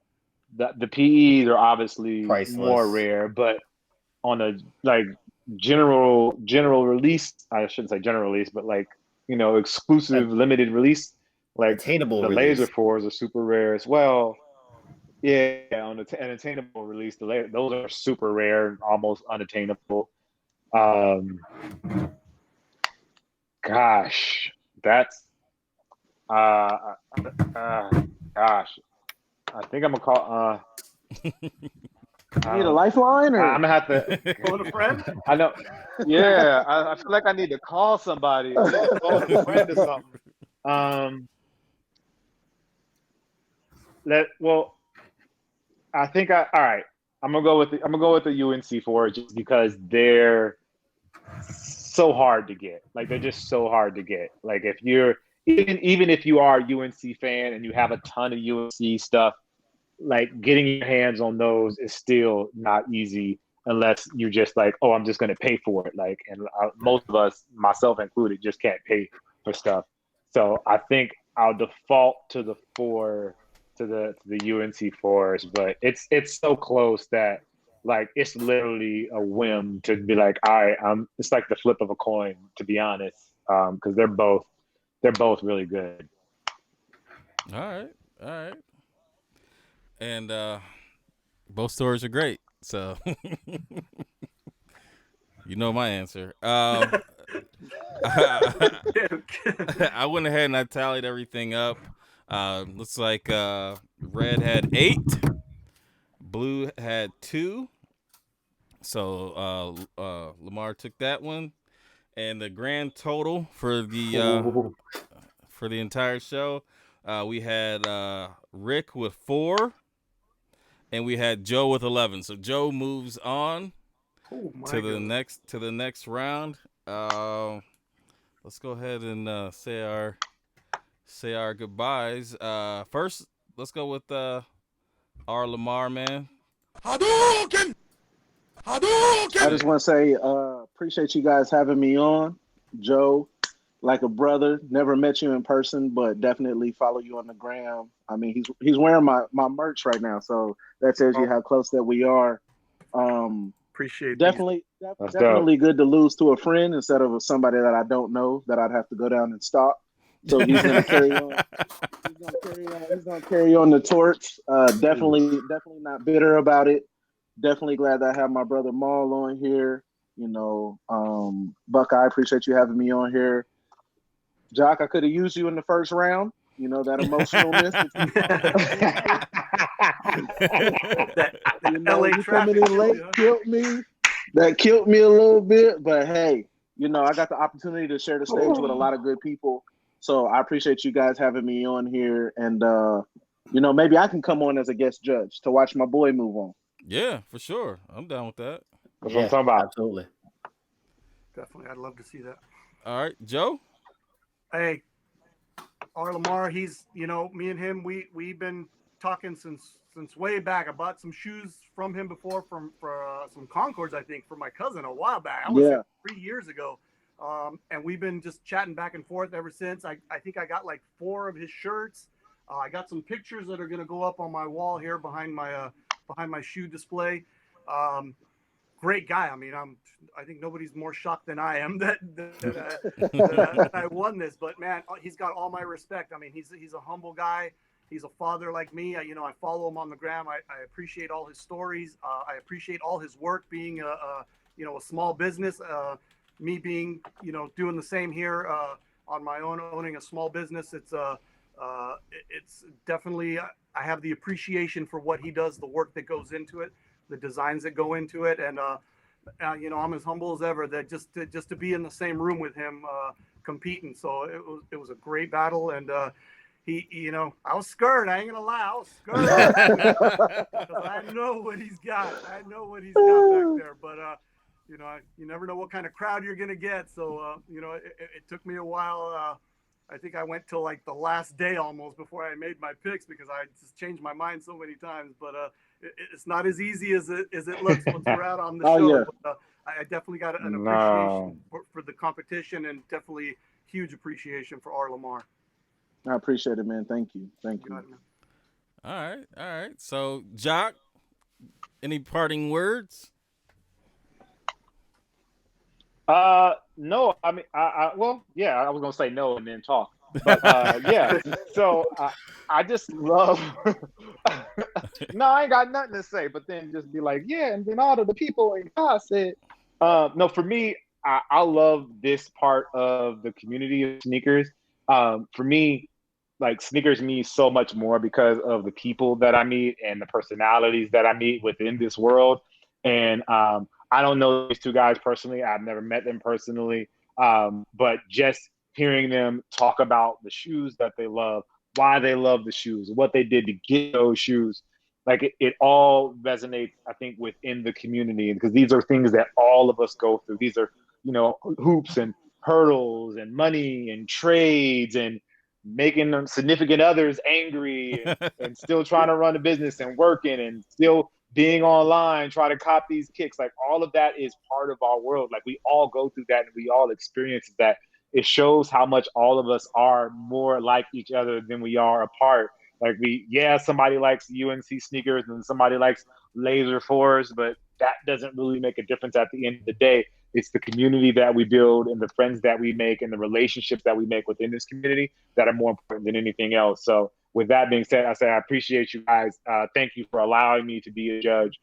The PEs are obviously Priceless. more rare, but on a like general release, I shouldn't say general release, but like, you know, exclusive limited release, like attainable the release. laser 4s are super rare as well. Yeah, on an attainable release, those are super rare, almost unattainable. Gosh, that's gosh. I think I'm gonna call. You need a lifeline, or I'm gonna have to. Phone a friend? I know. Yeah, I feel like I need to call somebody, call a friend or something. I think all right. I'm gonna go with the UNC 4 just because they're so hard to get. Like they're just so hard to get. Like if you're even if you are a UNC fan and you have a ton of UNC stuff, like getting your hands on those is still not easy unless you're just like, oh, I'm just going to pay for it. Like, and most of us, myself included, just can't pay for stuff. So I think I'll default to the 4, to the UNC 4s, but it's so close that like it's literally a whim to be like, all right, it's like the flip of a coin, to be honest, because they're both really good. All right, all right. And both stories are great. So you know my answer. I went ahead and I tallied everything up. Looks like red had 8, blue had 2. So Lamar took that one, and the grand total for the entire show, we had Rick with 4, and we had Joe with 11. So Joe moves on Oh my to the God. next round. Let's go ahead and say our goodbyes. First, let's go with our Lamar man. I just want to say, appreciate you guys having me on. Joe, like a brother, never met you in person, but definitely follow you on the gram. I mean, he's wearing my merch right now, so that tells you how close that we are. Appreciate Definitely, That's definitely good to lose to a friend instead of somebody that I don't know that I'd have to go down and stop. So he's gonna carry on. He's gonna carry on the torch. Definitely not bitter about it. Definitely glad that I have my brother Maul on here. You know, Buck, I appreciate you having me on here. Jock, I could have used you in the first round. You know, that emotionalness. that You know, LA you traffic coming in late killed me. That killed me a little bit, but hey, you know, I got the opportunity to share the stage with a lot of good people. So I appreciate you guys having me on here, and you know, maybe I can come on as a guest judge to watch my boy move on. Yeah, for sure. I'm down with that. what I'm talking about. Absolutely. Definitely, I'd love to see that. All right, Joe. Hey, R. Lamar, he's, me and him, we've been talking since way back. I bought some shoes from him before for some Concords, I think, for my cousin a while back. I was 3 years ago. And we've been just chatting back and forth ever since. I think I got like 4 of his shirts. I got some pictures that are going to go up on my wall here behind my shoe display. Great guy. I mean, I think nobody's more shocked than I am that I won this. But man, he's got all my respect. I mean, he's a humble guy. He's a father like me. I follow him on the gram. I appreciate all his stories. I appreciate all his work being a small business. Me being doing the same here on my own, owning a small business. It's definitely, I have the appreciation for what he does, the work that goes into it, the designs that go into it, and I'm as humble as ever that just to be in the same room with him competing. So it was a great battle, and I was scared. I ain't gonna lie, I was scared because I know what he's got. I know what he's got back there, but you never know what kind of crowd you're gonna get. So it took me a while. I think I went till like the last day almost before I made my picks because I just changed my mind so many times. But it's not as easy as it looks once we're out on the show. Yeah. But, I definitely got an appreciation for the competition, and definitely huge appreciation for R. Lamar. I appreciate it, man. Thank you. All right. So, Jock, any parting words? No, I mean, I was gonna say no and then talk, but yeah. So I just love. No, I ain't got nothing to say, but then just be like, yeah, and then all of the people and God said, no, for me, I love this part of the community of sneakers. For me, like sneakers mean so much more because of the people that I meet and the personalities that I meet within this world, and I don't know these 2 guys personally. I've never met them personally. But just hearing them talk about the shoes that they love, why they love the shoes, what they did to get those shoes, like it all resonates, I think, within the community, because these are things that all of us go through. These are, hoops and hurdles and money and trades and making them significant others angry and still trying to run a business and working and still being online, trying to cop these kicks. Like all of that is part of our world. Like we all go through that and we all experience that. It shows how much all of us are more like each other than we are apart. Like somebody likes UNC sneakers and somebody likes Laser Fours, but that doesn't really make a difference at the end of the day. It's the community that we build and the friends that we make and the relationships that we make within this community that are more important than anything else. So with that being said, I say I appreciate you guys. Thank you for allowing me to be a judge.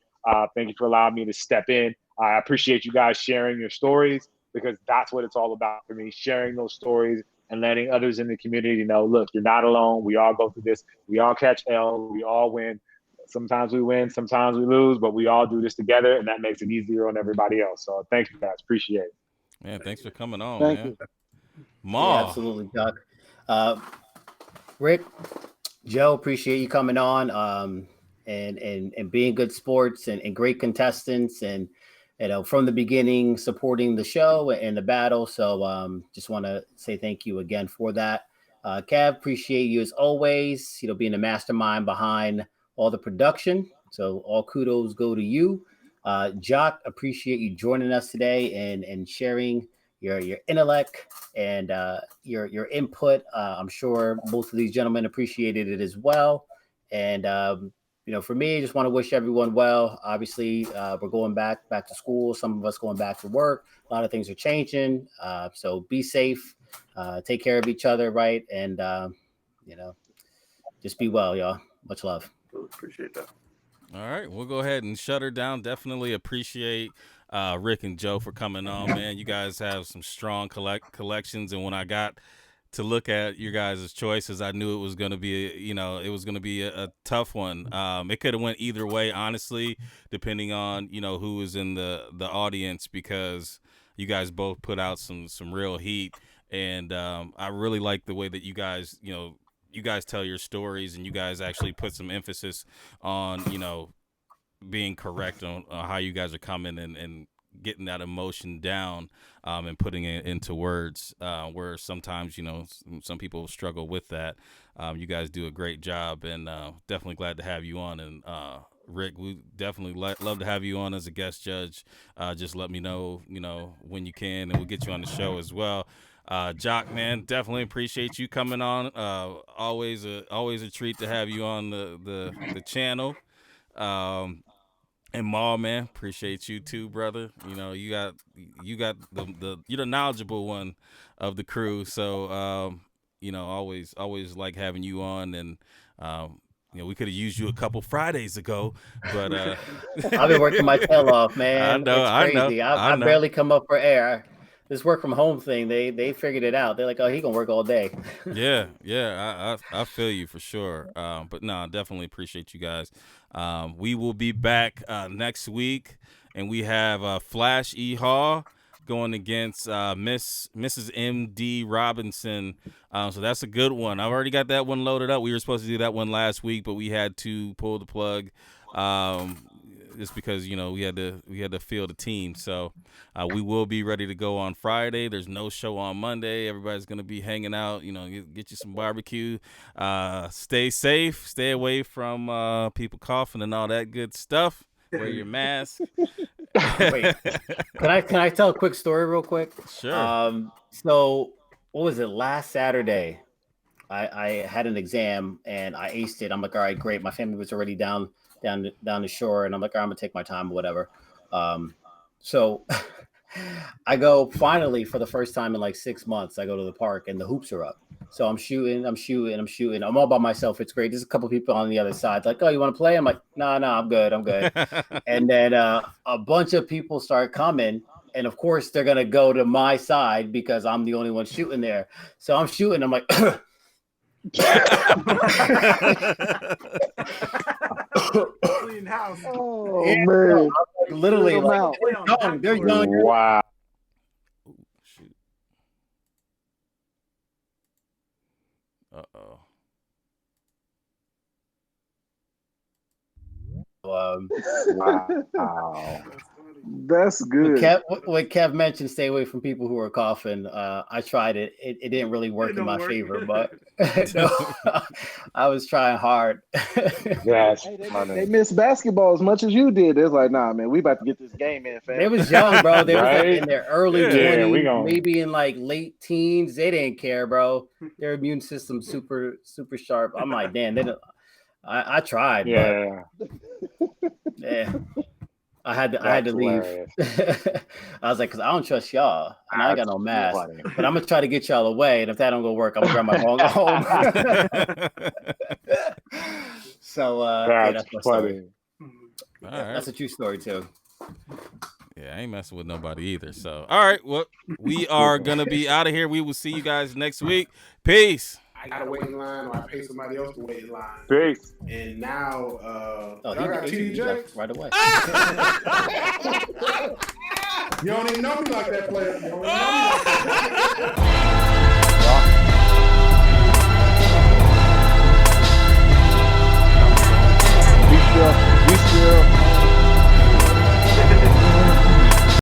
Thank you for allowing me to step in. I appreciate you guys sharing your stories, because that's what it's all about for me, sharing those stories and letting others in the community know, look, you're not alone. We all go through this. We all catch L. We all win. Sometimes we win, sometimes we lose, but we all do this together, and that makes it easier on everybody else. So thank you guys. Appreciate it. Man, thanks for coming on, Thank man. you. Ma. Yeah, absolutely, Doc. Rick, Joe, appreciate you coming on, and being good sports and great contestants, and from the beginning supporting the show and the battle. So just want to say thank you again for that. Kev, appreciate you as always. Being the mastermind behind all the production. So all kudos go to you. Jock, appreciate you joining us today and sharing your intellect and your input. I'm sure both of these gentlemen appreciated it as well. And for me, I just want to wish everyone well. Obviously, we're going back to school. Some of us going back to work. A lot of things are changing. So be safe. Take care of each other, right? And just be well, y'all. Much love. Appreciate that. All right, we'll go ahead and shut her down. Definitely appreciate Rick and Joe for coming on, man. You guys have some strong collections, and when I got to look at your guys' choices, I knew it was going to be, a tough one. It could have went either way, honestly, depending on, who was in the audience, because you guys both put out some real heat, and I really like the way that you guys, you guys tell your stories, and you guys actually put some emphasis on, being correct on how you guys are coming and getting that emotion down, and putting it into words, where sometimes, some people struggle with that. You guys do a great job, and definitely glad to have you on. And Rick, we definitely love to have you on as a guest judge. Just let me know, when you can, and we'll get you on the show as well. Jock, man, definitely appreciate you coming on. Always a treat to have you on the channel. And Ma, man, appreciate you too, brother. You got you're the knowledgeable one of the crew. So always like having you on, and we could have used you a couple Fridays ago, but I've been working my tail off, man. I know. I barely come up for air. This work from home thing, they figured it out. They're like, oh, he gonna work all day. Yeah. I feel you for sure. But no, I definitely appreciate you guys. We will be back next week, and we have Flash E. Hall going against Mrs. M.D. Robinson. So that's a good one. I've already got that one loaded up. We were supposed to do that one last week, but we had to pull the plug. Just because we had to field a team, so we will be ready to go on Friday. There's no show on Monday. Everybody's gonna be hanging out. Get you some barbecue. Stay safe. Stay away from people coughing and all that good stuff. Wear your mask. Wait, can I tell a quick story real quick? Sure. So what was it? Last Saturday, I had an exam and I aced it. I'm like, all right, great. My family was already down the shore, and I'm like, all right, I'm gonna take my time or whatever. So I go finally for the first time in like 6 months. I go to the park and the hoops are up. So I'm shooting. I'm all by myself. It's great. There's a couple people on the other side. Like, oh, you want to play? I'm like, no, I'm good. And then a bunch of people start coming. And of course, they're gonna go to my side because I'm the only one shooting there. So I'm shooting. I'm like, Clean house. Oh yeah, man! like, literally, Get 'em like, out. they're young. Wow. Shoot. Uh-oh. Wow. That's good. What Kev mentioned, stay away from people who are coughing. I tried it. It didn't really work in my favor, but no, I was trying hard. That's Hey, funny. they miss basketball as much as you did. It's like, nah, man, we about to get this game in, fam. They was young, bro. They was like Right? in their early Yeah, 20s, we gon- maybe in like late teens. They didn't care, bro. Their immune system super sharp. I'm like, damn, they don't. I tried, Yeah. but yeah. I had to leave. I was like, because I don't trust y'all, and I ain't got no mask. Funny. But I'm gonna try to get y'all away, and if that don't go work, I'm gonna grab my phone home. So that's my story. All right. That's a true story too. Yeah, I ain't messing with nobody either. So, all right, well, we are gonna be out of here. We will see you guys next week. Peace. I gotta wait in line, or I pay somebody else to wait in line. Peace. And now, Oh, y'all got he TJ left right away. You don't even know me like that, player. You don't even know me like that. We still